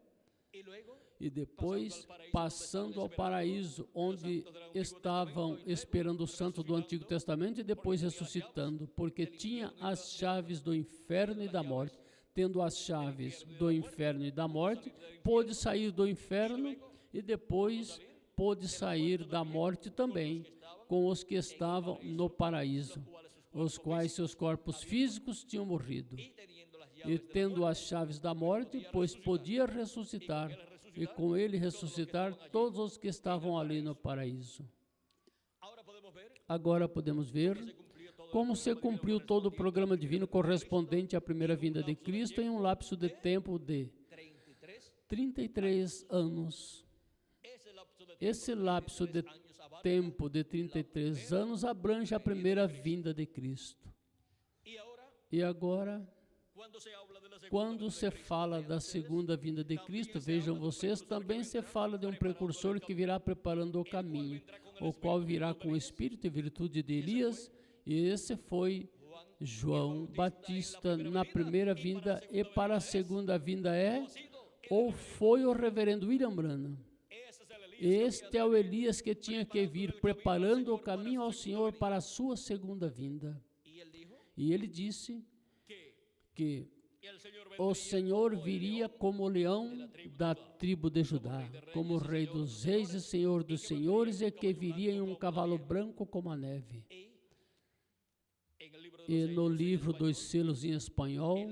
[SPEAKER 1] e depois passando ao paraíso, onde estavam esperando o santo do Antigo Testamento, e depois ressuscitando, porque tinha as chaves do inferno e da morte. Tendo as chaves do inferno e da morte, pôde sair do inferno e depois pôde sair da morte também, com os que estavam no paraíso, os quais seus corpos físicos tinham morrido. E tendo as chaves da morte, pois podia ressuscitar, e com ele ressuscitar todos os que estavam ali no paraíso. Agora podemos ver como se cumpriu todo o programa divino correspondente à primeira vinda de Cristo em um lapso de tempo de 33 anos. Esse lapso de tempo de 33 anos abrange a primeira vinda de Cristo. E agora, quando se fala da segunda vinda de Cristo, vejam vocês, também se fala de um precursor que virá preparando o caminho, o qual virá com o espírito e virtude de Elias, e esse foi João Batista na primeira vinda, e para a segunda vinda ou foi o reverendo William Branham. Este é o Elias que tinha que vir preparando o caminho ao Senhor para a sua segunda vinda. E ele disse que o Senhor viria como leão da tribo de Judá, como rei dos reis e senhor dos senhores, e que viria em um cavalo branco como a neve. E no livro dos selos em espanhol,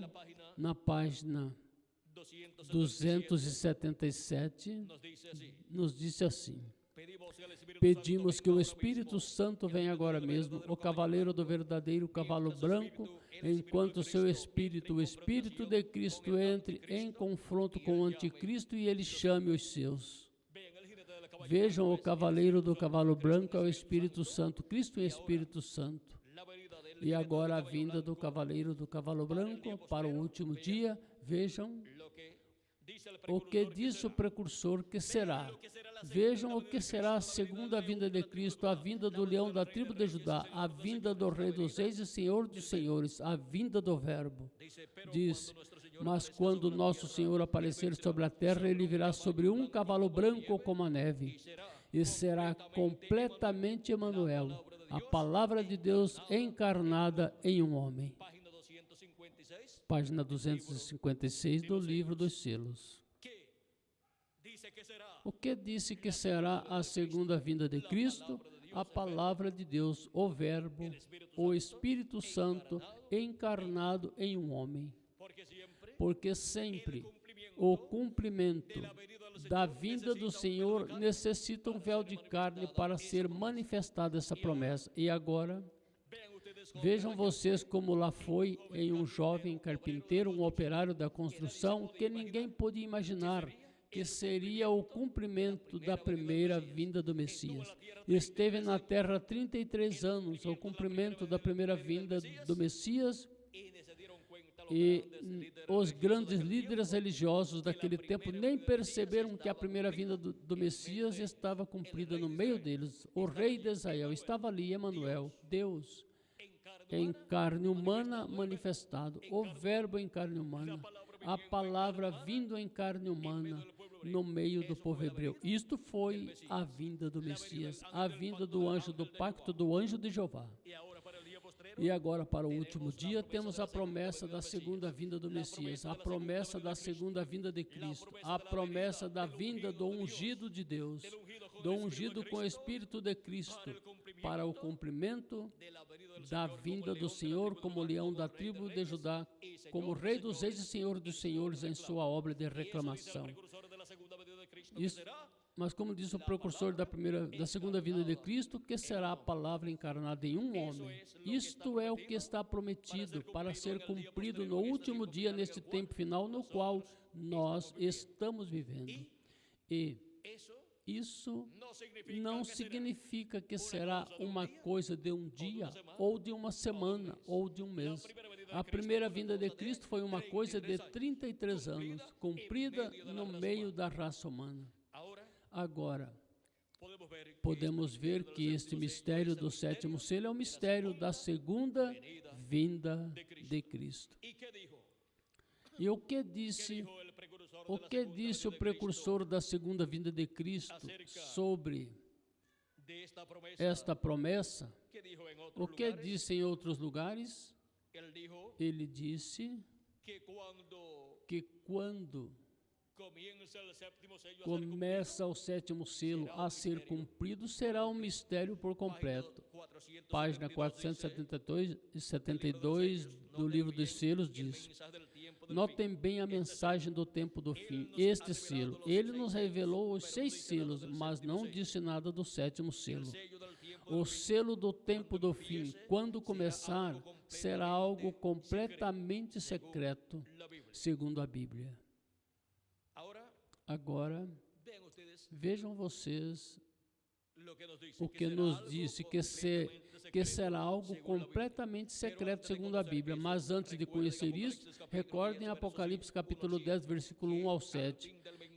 [SPEAKER 1] na página 277, nos disse assim: pedimos que o Espírito Santo venha agora mesmo, o cavaleiro do verdadeiro cavalo branco, enquanto seu espírito, o Espírito de Cristo, entre em confronto com o anticristo e ele chame os seus. Vejam, o cavaleiro do cavalo branco é o Espírito Santo, Cristo é Espírito Santo. E agora a vinda do cavaleiro do cavalo branco para o último dia. Vejam o que diz o precursor que será. Vejam o que será a segunda vinda de Cristo, a vinda do leão da tribo de Judá, a vinda do rei dos reis e senhor dos senhores, a vinda do verbo. Diz: mas quando nosso Senhor aparecer sobre a terra, ele virá sobre um cavalo branco como a neve, e será completamente Emanuel, a palavra de Deus encarnada em um homem. Página 256 do livro dos selos. O que disse que será a segunda vinda de Cristo? A palavra de Deus, o Verbo, o Espírito Santo encarnado em um homem. Porque sempre o cumprimento da vinda do Senhor necessita um véu de carne para ser manifestada essa promessa. E agora, vejam vocês como lá foi em um jovem carpinteiro, um operário da construção, que ninguém podia imaginar que seria o cumprimento da primeira vinda do Messias. Esteve na terra 33 anos, o cumprimento da primeira vinda do Messias, e os grandes líderes religiosos daquele tempo nem perceberam que a primeira vinda do Messias estava cumprida no meio deles. O rei de Israel estava ali, Emanuel, Deus em carne humana manifestado, o Verbo em carne humana, a palavra vindo em carne humana no meio do povo hebreu. Isto foi a vinda do Messias, a vinda do anjo do pacto, do anjo de Jeová. E agora, para o último dia, temos a promessa da segunda vinda do Messias, a promessa da segunda vinda de Cristo, a promessa da vinda do ungido de Deus, do ungido com o Espírito de Cristo, para o cumprimento da vinda do Senhor como leão da tribo de Judá, como Rei dos Reis e Senhor dos Senhores em sua obra de reclamação. Isso, mas como diz o precursor da segunda vinda de Cristo, que será a palavra encarnada em um homem. Isto é o que está prometido para ser cumprido no último dia, neste tempo final, no qual nós estamos vivendo. E isso não significa que será uma coisa de um dia, ou de uma semana, ou de um mês. A primeira vinda de Cristo foi uma coisa de 33 anos, cumprida no meio da raça humana. Agora, podemos ver que este mistério do sétimo selo é o mistério da segunda vinda de Cristo. E o que disse o precursor da segunda vinda de Cristo sobre esta promessa? O que disse em outros lugares? Ele disse que quando começa o sétimo selo a ser cumprido, será um mistério por completo. Página 472 e 72 do livro dos selos diz: notem bem a mensagem do tempo do fim. Este selo, ele nos revelou os 6 selos, mas não disse nada do sétimo selo. O selo do tempo do fim, quando começar, será algo completamente secreto, segundo a Bíblia. Agora, vejam vocês o que nos disse, que será algo completamente secreto, segundo a Bíblia. Mas antes de conhecer isso, recordem Apocalipse capítulo 10, versículo 1 ao 7,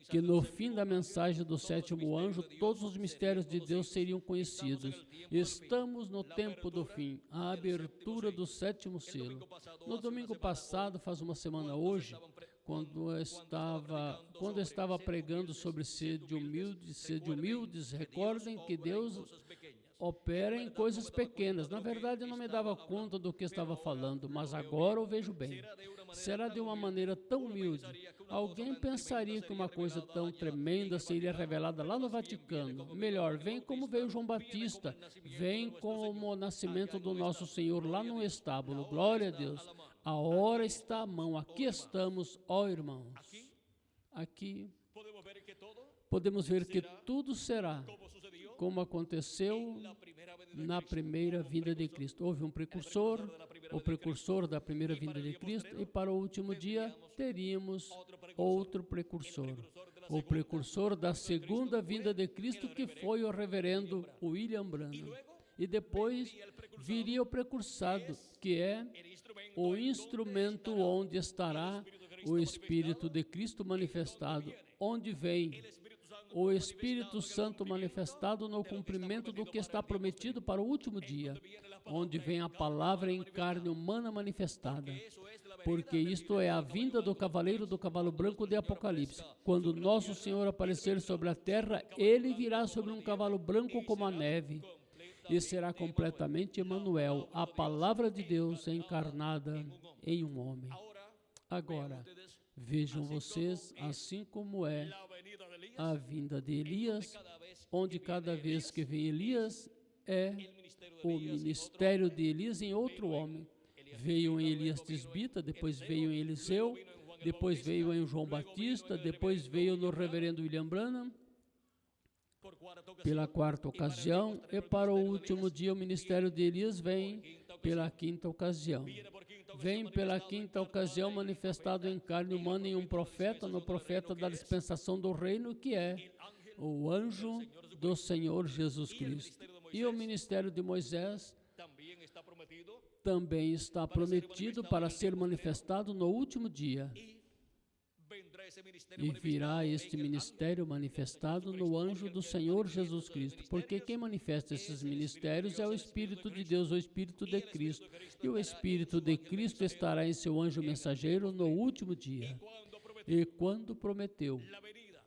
[SPEAKER 1] que no fim da mensagem do sétimo anjo, todos os mistérios de Deus seriam conhecidos. Estamos no tempo do fim, a abertura do sétimo selo. No domingo passado, faz uma semana hoje, quando eu estava pregando sobre sede humildes, recordem que Deus opera em coisas pequenas. Na verdade, eu não me dava conta do que estava falando, mas agora eu vejo bem. Será de uma maneira tão humilde. Alguém pensaria que uma coisa tão tremenda seria revelada lá no Vaticano. Melhor, vem como veio João Batista, vem como o nascimento do nosso Senhor lá no estábulo. Glória a Deus. A hora está à mão. Aqui estamos, ó irmãos. Aqui podemos ver que tudo será como aconteceu na primeira vinda de Cristo. Houve um precursor, o precursor da primeira vinda de Cristo, e para o último dia teríamos outro precursor, o precursor da segunda vinda de Cristo, que foi o reverendo William Branham. E depois viria o precursado, que é o instrumento onde estará o Espírito de Cristo manifestado, onde vem o Espírito Santo manifestado no cumprimento do que está prometido para o último dia, onde vem a palavra em carne humana manifestada, porque isto é a vinda do cavaleiro do cavalo branco de Apocalipse. Quando nosso Senhor aparecer sobre a terra, ele virá sobre um cavalo branco como a neve, e será completamente Emanuel, a palavra de Deus encarnada em um homem. Agora, vejam vocês, assim como é a vinda de Elias, onde cada vez que vem Elias, é o ministério de Elias em outro homem. Veio em Elias Tisbita, depois veio em Eliseu, depois veio em João Batista, depois veio no reverendo William Branham, pela quarta ocasião, e para o último dia o ministério de Elias vem pela quinta ocasião. Vem pela quinta ocasião manifestado em carne humana em um profeta, no profeta da dispensação do reino, que é o anjo do Senhor Jesus Cristo. E o ministério de Moisés também está prometido para ser manifestado no último dia. E virá este ministério manifestado no anjo do Senhor Jesus Cristo, porque quem manifesta esses ministérios é o Espírito de Deus, o Espírito de Cristo. E o Espírito de Cristo estará em seu anjo mensageiro no último dia. E quando prometeu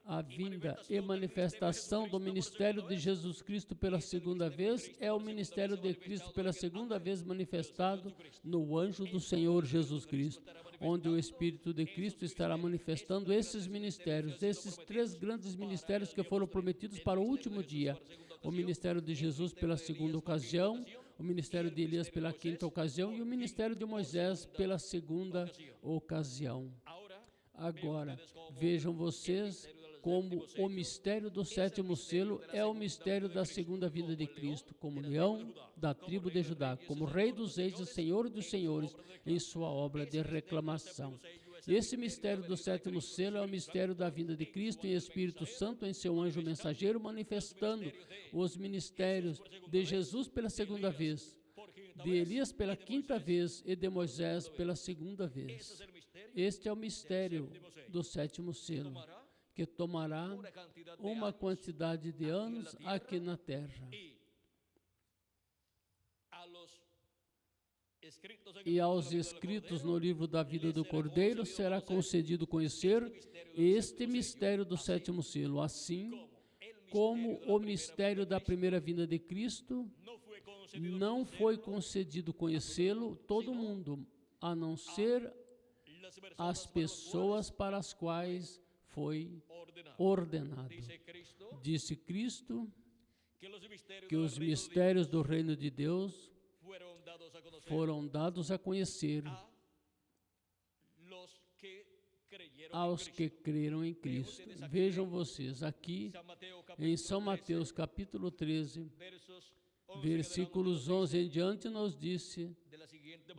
[SPEAKER 1] a vinda e manifestação do ministério de Jesus Cristo pela segunda vez, é o ministério de Cristo pela segunda vez manifestado no anjo do Senhor Jesus Cristo, onde o Espírito de Cristo estará manifestando esses ministérios, esses três grandes ministérios que foram prometidos para o último dia. O ministério de Jesus pela segunda ocasião, o ministério de Elias pela quinta ocasião e o ministério de Moisés pela segunda ocasião. Agora, vejam vocês como o mistério do sétimo selo é o mistério da segunda vinda de Cristo, como leão da tribo de Judá, como rei dos reis e senhor dos senhores, em sua obra de reclamação. Esse mistério do sétimo selo é o mistério da vinda de Cristo em Espírito Santo em seu anjo mensageiro, manifestando os ministérios de Jesus pela segunda vez, de Elias pela quinta vez e de Moisés pela segunda vez. Este é o mistério do sétimo selo, que tomará uma quantidade de anos aqui na terra. E aos escritos no livro da vida do Cordeiro será concedido conhecer este mistério do sétimo selo, assim como o mistério da primeira vinda de Cristo não foi concedido conhecê-lo todo mundo, a não ser as pessoas para as quais foi ordenado. Disse Cristo que os mistérios do reino de Deus foram dados a conhecer aos que creram em Cristo. Vejam vocês, aqui em São Mateus capítulo 13, versículos 11 em diante, nos disse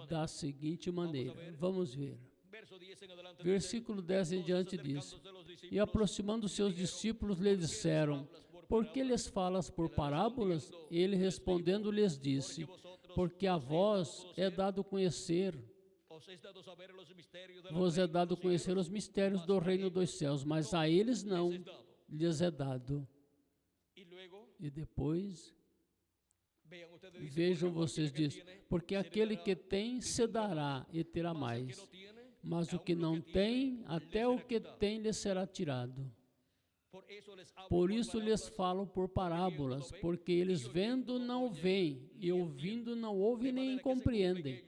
[SPEAKER 1] da seguinte maneira. Vamos ver. Versículo 10 em diante diz: E aproximando seus discípulos lhe disseram: Por que lhes falas por parábolas? Ele respondendo lhes disse: Porque a vós é dado conhecer, vos é dado conhecer os mistérios do reino dos céus, mas a eles não lhes é dado. E depois, vejam vocês, diz: Porque aquele que tem se dará e terá mais, mas o que não tem, até o que tem lhe será tirado. Por isso lhes falo por parábolas, porque eles vendo não veem, e ouvindo não ouvem nem compreendem.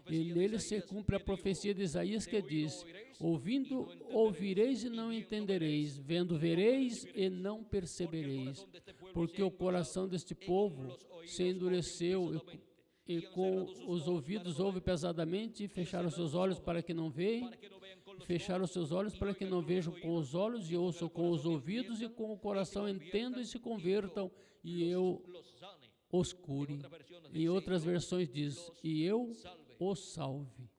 [SPEAKER 1] E nele se cumpre a profecia de Isaías que diz: Ouvindo ouvireis e não entendereis, vendo vereis e não percebereis. Porque o coração deste povo se endureceu e com os ouvidos ouve pesadamente, e fecharam seus olhos para que não vejam, fecharam seus olhos para que não vejam com os olhos, e ouçam com os ouvidos, e com o coração entendam e se convertam, e eu os cure. Em outras versões diz: e eu os salve.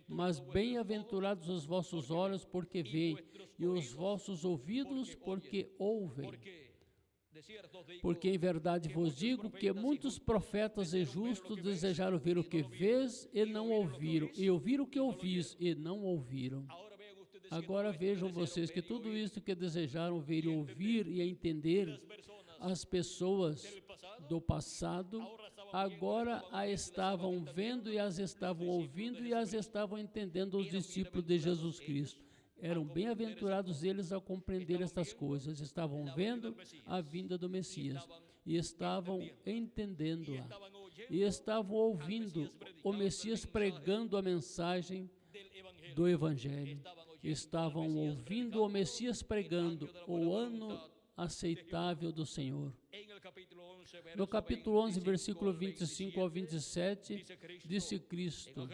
[SPEAKER 1] Mas bem-aventurados os vossos olhos, porque veem, e os vossos ouvidos, porque ouvem. Porque em verdade vos digo que muitos profetas e justos desejaram ver o que vês e não ouviram, e ouvir o que ouvis e não ouviram. Agora vejam vocês que tudo isso que desejaram ver e ouvir e entender, as pessoas do passado agora a estavam vendo e as estavam ouvindo e as estavam entendendo, os discípulos de Jesus Cristo. Eram bem-aventurados eles ao compreender estas coisas, estavam vendo a vinda do Messias, e estavam entendendo-a, e estavam ouvindo o Messias pregando a mensagem do Evangelho, estavam ouvindo o Messias pregando o ano aceitável do Senhor. No capítulo 11, versículo 25 ao 27, disse Cristo,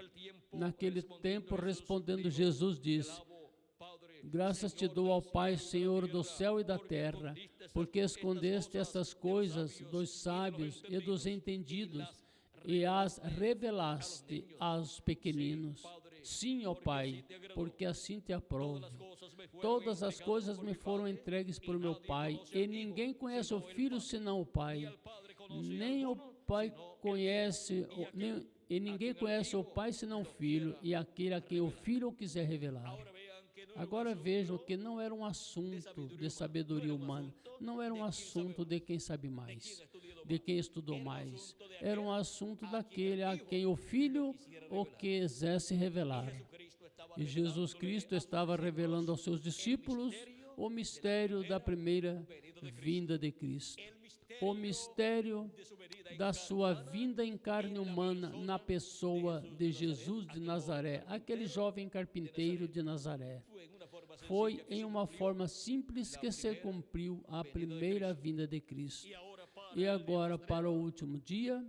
[SPEAKER 1] naquele tempo, respondendo Jesus, disse: graças te dou ao Pai, Senhor do céu e da terra, porque escondeste estas coisas dos sábios e dos entendidos e as revelaste aos pequeninos. Sim, ó Pai, porque assim te aprovo. Todas as coisas me foram entregues por meu Pai, e ninguém conhece o Filho senão o Pai. Nem o Pai conhece, e ninguém conhece o Pai senão o Filho, e aquele a quem o Filho quiser revelar. Agora vejam que não era um assunto de sabedoria humana, não era um assunto de quem sabe mais, de quem estudou mais. Era um assunto daquele a quem o Filho o quisesse revelar. E Jesus Cristo estava revelando aos seus discípulos o mistério da primeira vinda de Cristo. O mistério da sua vinda em carne humana na pessoa de Jesus de Nazaré, aquele jovem carpinteiro de Nazaré. Foi em uma forma simples que se cumpriu a primeira vinda de Cristo. E agora, para o último dia,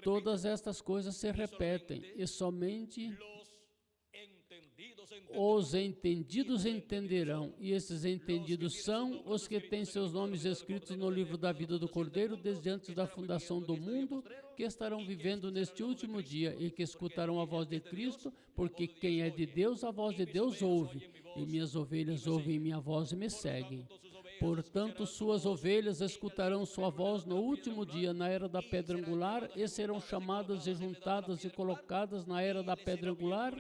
[SPEAKER 1] todas estas coisas se repetem, e somente os entendidos entenderão, e esses entendidos são os que têm seus nomes escritos no livro da vida do Cordeiro desde antes da fundação do mundo, que estarão vivendo neste último dia e que escutarão a voz de Cristo, porque quem é de Deus, a voz de Deus ouve, e minhas ovelhas ouvem minha voz e me seguem. Portanto, suas ovelhas escutarão sua voz no último dia, na era da pedra angular, e serão chamadas e juntadas e colocadas na era da pedra angular.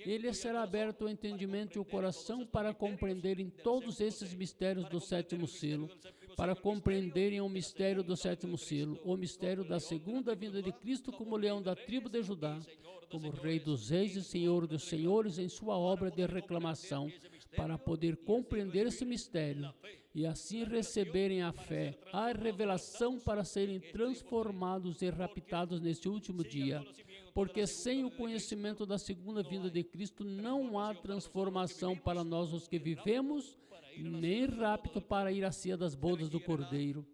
[SPEAKER 1] Ele será aberto o entendimento e o coração para compreenderem todos esses mistérios do sétimo selo, para compreenderem o mistério do sétimo selo, o mistério da segunda vinda de Cristo como leão da tribo de Judá, como Rei dos reis e Senhor dos senhores em sua obra de reclamação, para poder compreender esse mistério e assim receberem a fé, a revelação para serem transformados e raptados neste último dia. Porque sem o conhecimento da segunda vinda de Cristo não há transformação para nós os que vivemos, nem rapto para ir à ceia das bodas do Cordeiro.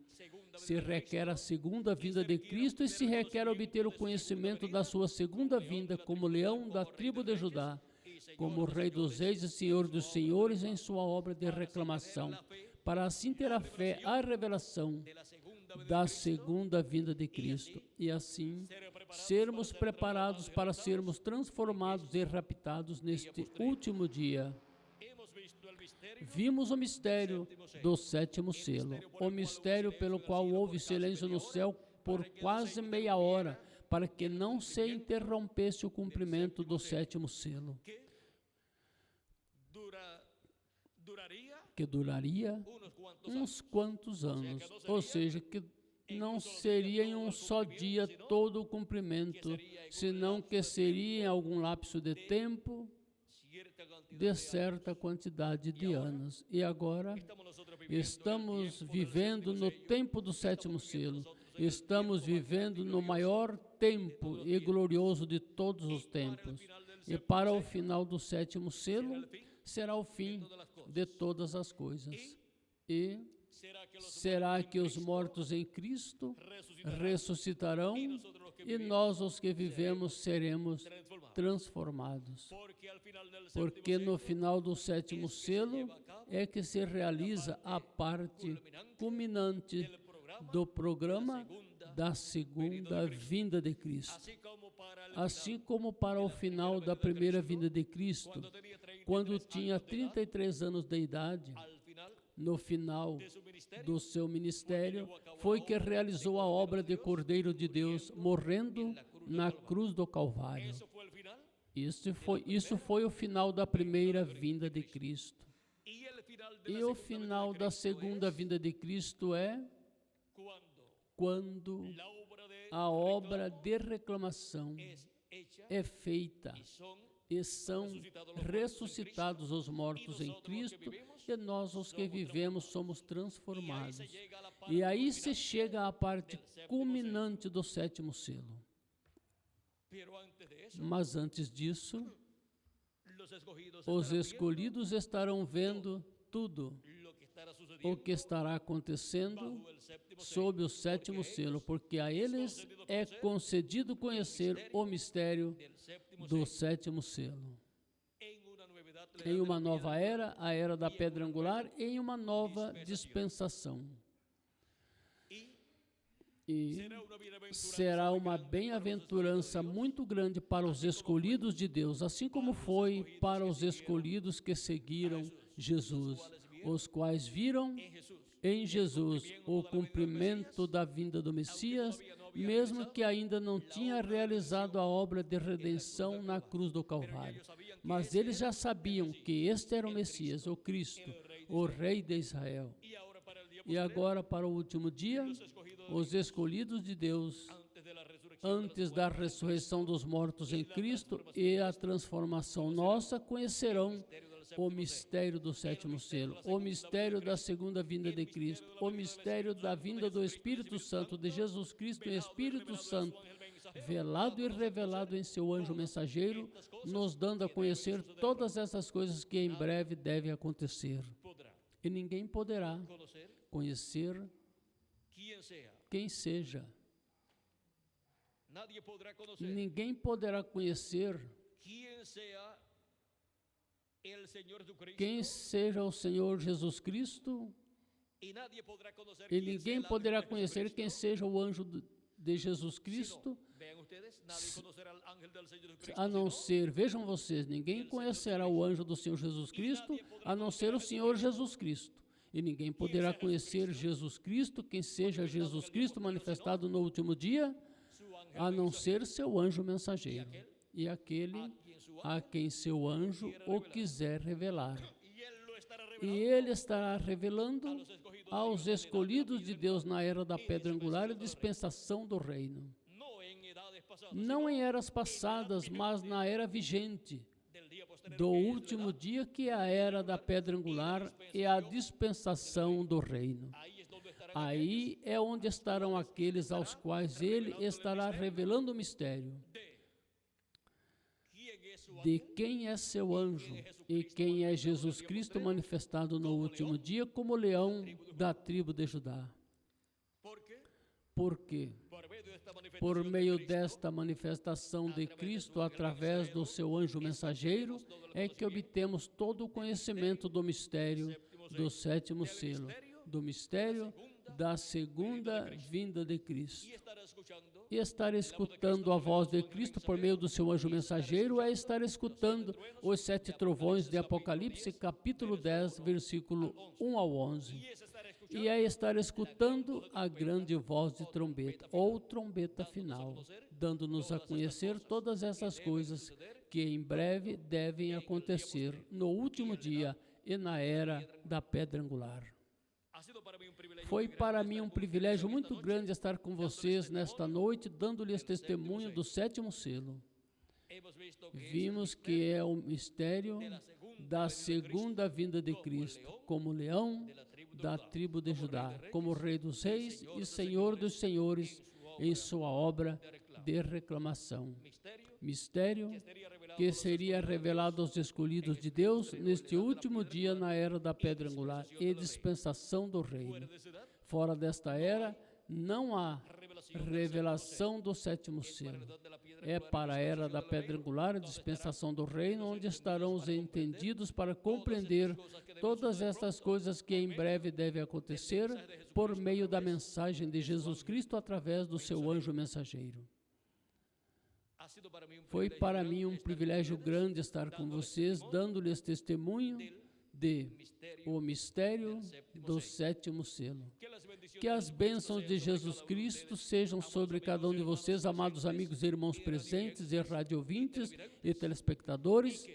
[SPEAKER 1] Se requer a segunda vinda de Cristo e se requer obter o conhecimento da sua segunda vinda como leão da tribo de Judá, como Rei dos reis e Senhor dos senhores em sua obra de reclamação, para assim ter a fé, a revelação da segunda vinda de Cristo, e assim sermos preparados para sermos transformados e raptados neste último dia. Vimos o mistério do sétimo selo, o mistério pelo qual houve silêncio no céu por quase meia hora, para que não se interrompesse o cumprimento do sétimo selo, que duraria uns quantos anos, ou seja, que não seria em um só dia todo o cumprimento, senão que seria em algum lapso de tempo, de certa quantidade de anos. E agora estamos vivendo no tempo do sétimo selo, estamos vivendo no maior tempo e glorioso de todos os tempos. E para o final do sétimo selo, será o fim de todas as coisas. E será que os mortos em Cristo ressuscitarão e nós, os que vivemos, seremos transformados? Porque no final do sétimo selo é que se realiza a parte culminante do programa da segunda vinda de Cristo. Assim como para o final da primeira vinda de Cristo, quando tinha 33 anos de idade, no final do seu ministério, foi que realizou a obra de Cordeiro de Deus, morrendo na cruz do Calvário. Isso foi o final da primeira vinda de Cristo. E o final da segunda vinda de Cristo é quando a obra de reclamação é feita e são ressuscitados os mortos em Cristo, e nós, os que vivemos, somos transformados. E aí se chega à parte culminante do sétimo selo. Mas antes disso, Os escolhidos estarão vendo tudo o que estará acontecendo sob o sétimo selo, porque a eles é concedido conhecer o mistério do sétimo selo. Em uma nova era, a era da pedra angular, em uma nova dispensação. E será uma bem-aventurança muito grande para os escolhidos de Deus, assim como foi para os escolhidos que seguiram Jesus, os quais viram em Jesus o cumprimento da vinda do Messias, mesmo que ainda não tinha realizado a obra de redenção na cruz do Calvário. Mas eles já sabiam que este era o Messias, o Cristo, o Rei de Israel. E agora, para o último dia, os escolhidos de Deus, antes da ressurreição dos mortos em Cristo e a transformação nossa, conhecerão o mistério do sétimo selo, o mistério da segunda vinda de Cristo, o mistério da vinda do Espírito Santo, de Jesus Cristo e Espírito Santo, velado e revelado em seu anjo mensageiro, nos dando a conhecer todas essas coisas que em breve devem acontecer. E ninguém poderá conhecer quem seja. Ninguém poderá conhecer quem seja o Senhor Jesus Cristo, e ninguém poderá conhecer quem seja o anjo de Jesus Cristo, a não ser, vejam vocês, ninguém conhecerá o anjo do Senhor Jesus Cristo, a não ser o Senhor Jesus Cristo. E ninguém poderá conhecer Jesus Cristo, quem seja Jesus Cristo manifestado no último dia, a não ser seu anjo mensageiro, e aquele a quem seu anjo o quiser revelar. E ele estará revelando aos escolhidos de Deus na era da pedra angular e dispensação do reino. Não em eras passadas, mas na era vigente do último dia, que é a era da pedra angular e a dispensação do reino. Aí é onde estarão aqueles aos quais ele estará revelando o mistério de quem é seu anjo e quem é Jesus Cristo manifestado no último dia como leão da tribo de Judá. Por quê? Por meio desta manifestação de Cristo, através do seu anjo mensageiro, é que obtemos todo o conhecimento do mistério do sétimo selo, do mistério da segunda vinda de Cristo. E estar escutando a voz de Cristo por meio do seu anjo mensageiro é estar escutando os 7 trovões de Apocalipse, capítulo 10, versículo 1 ao 11. E é estar escutando a grande voz de trombeta, ou trombeta final, dando-nos a conhecer todas essas coisas que em breve devem acontecer no último dia e na era da pedra angular. Foi para mim um privilégio muito grande estar com vocês nesta noite, dando-lhes testemunho do sétimo selo. Vimos que é o mistério da segunda vinda de Cristo, como leão da tribo de Judá, como Rei dos Reis e Senhor dos Senhores, em sua obra de reclamação. Mistério que seria revelado aos escolhidos de Deus neste último dia na era da pedra angular e dispensação do reino. Fora desta era, não há revelação do sétimo selo. É para a era da pedra angular e dispensação do reino, onde estarão os entendidos para compreender todas estas coisas que em breve devem acontecer por meio da mensagem de Jesus Cristo através do seu anjo mensageiro. Foi para mim um privilégio grande estar com vocês, dando-lhes testemunho de o mistério do sétimo selo. Que as bênçãos de Jesus Cristo sejam sobre cada um de vocês, amados amigos e irmãos presentes, e radiovintes e telespectadores,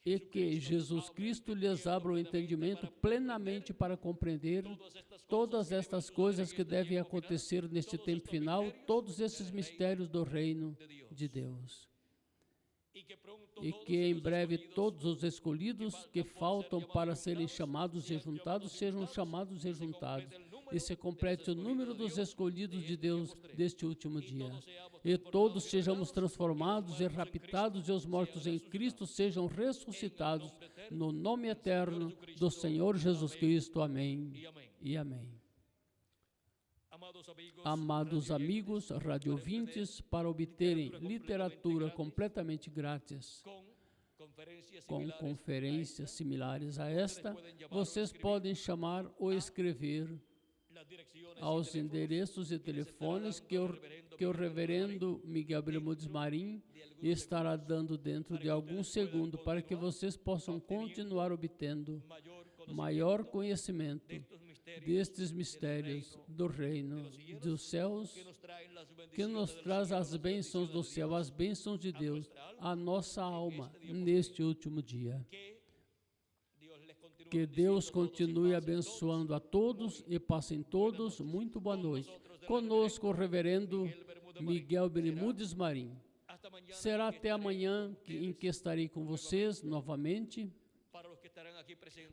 [SPEAKER 1] e que Jesus Cristo lhes abra o entendimento plenamente para compreender todas estas coisas que devem acontecer neste tempo final, todos esses mistérios do reino de Deus. E que em breve todos os escolhidos que faltam para serem chamados e juntados sejam chamados e juntados, e se complete o número dos escolhidos de Deus deste último dia. E todos sejamos transformados e raptados, e os mortos em Cristo sejam ressuscitados no nome eterno do Senhor Jesus Cristo. Amém e amém. Amados amigos radiovintes, para obterem literatura completamente grátis, com conferências similares a esta, vocês podem chamar ou escrever aos endereços e telefones que o reverendo Miguel Bermúdez Marim estará dando dentro de algum segundo, para que vocês possam continuar obtendo maior conhecimento destes mistérios do reino dos céus, que nos traz as bênçãos do céu, as bênçãos de Deus, a nossa alma neste último dia. Que Deus continue abençoando a todos e passem todos muito boa noite. Conosco o reverendo Miguel Bermúdez Marim. Será até amanhã em que estarei com vocês novamente.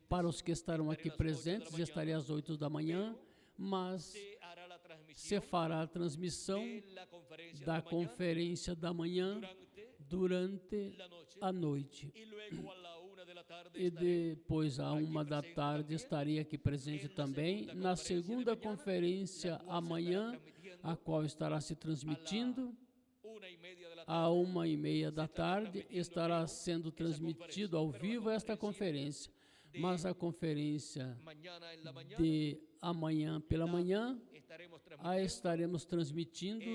[SPEAKER 1] Para os que estarão aqui presentes, estarei às 8 da manhã, mas se fará a transmissão da conferência da manhã durante a noite. E depois, à 1 da tarde, estarei aqui presente também na segunda conferência amanhã, a qual estará se transmitindo. À 1:30 da tarde estará sendo transmitido ao vivo esta conferência. Mas a conferência de amanhã pela manhã a estaremos transmitindo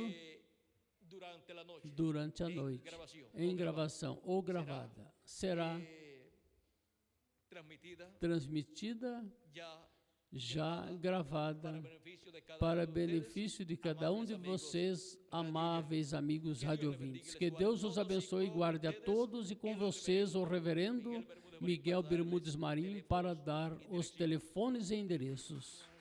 [SPEAKER 1] durante a noite, em gravação ou gravada. Será transmitida, já gravada, para benefício de cada um de vocês, amáveis amigos radiovintes. Que Deus os abençoe e guarde a todos, e com vocês o reverendo Miguel Bermúdez Marim, para dar os telefones e endereços.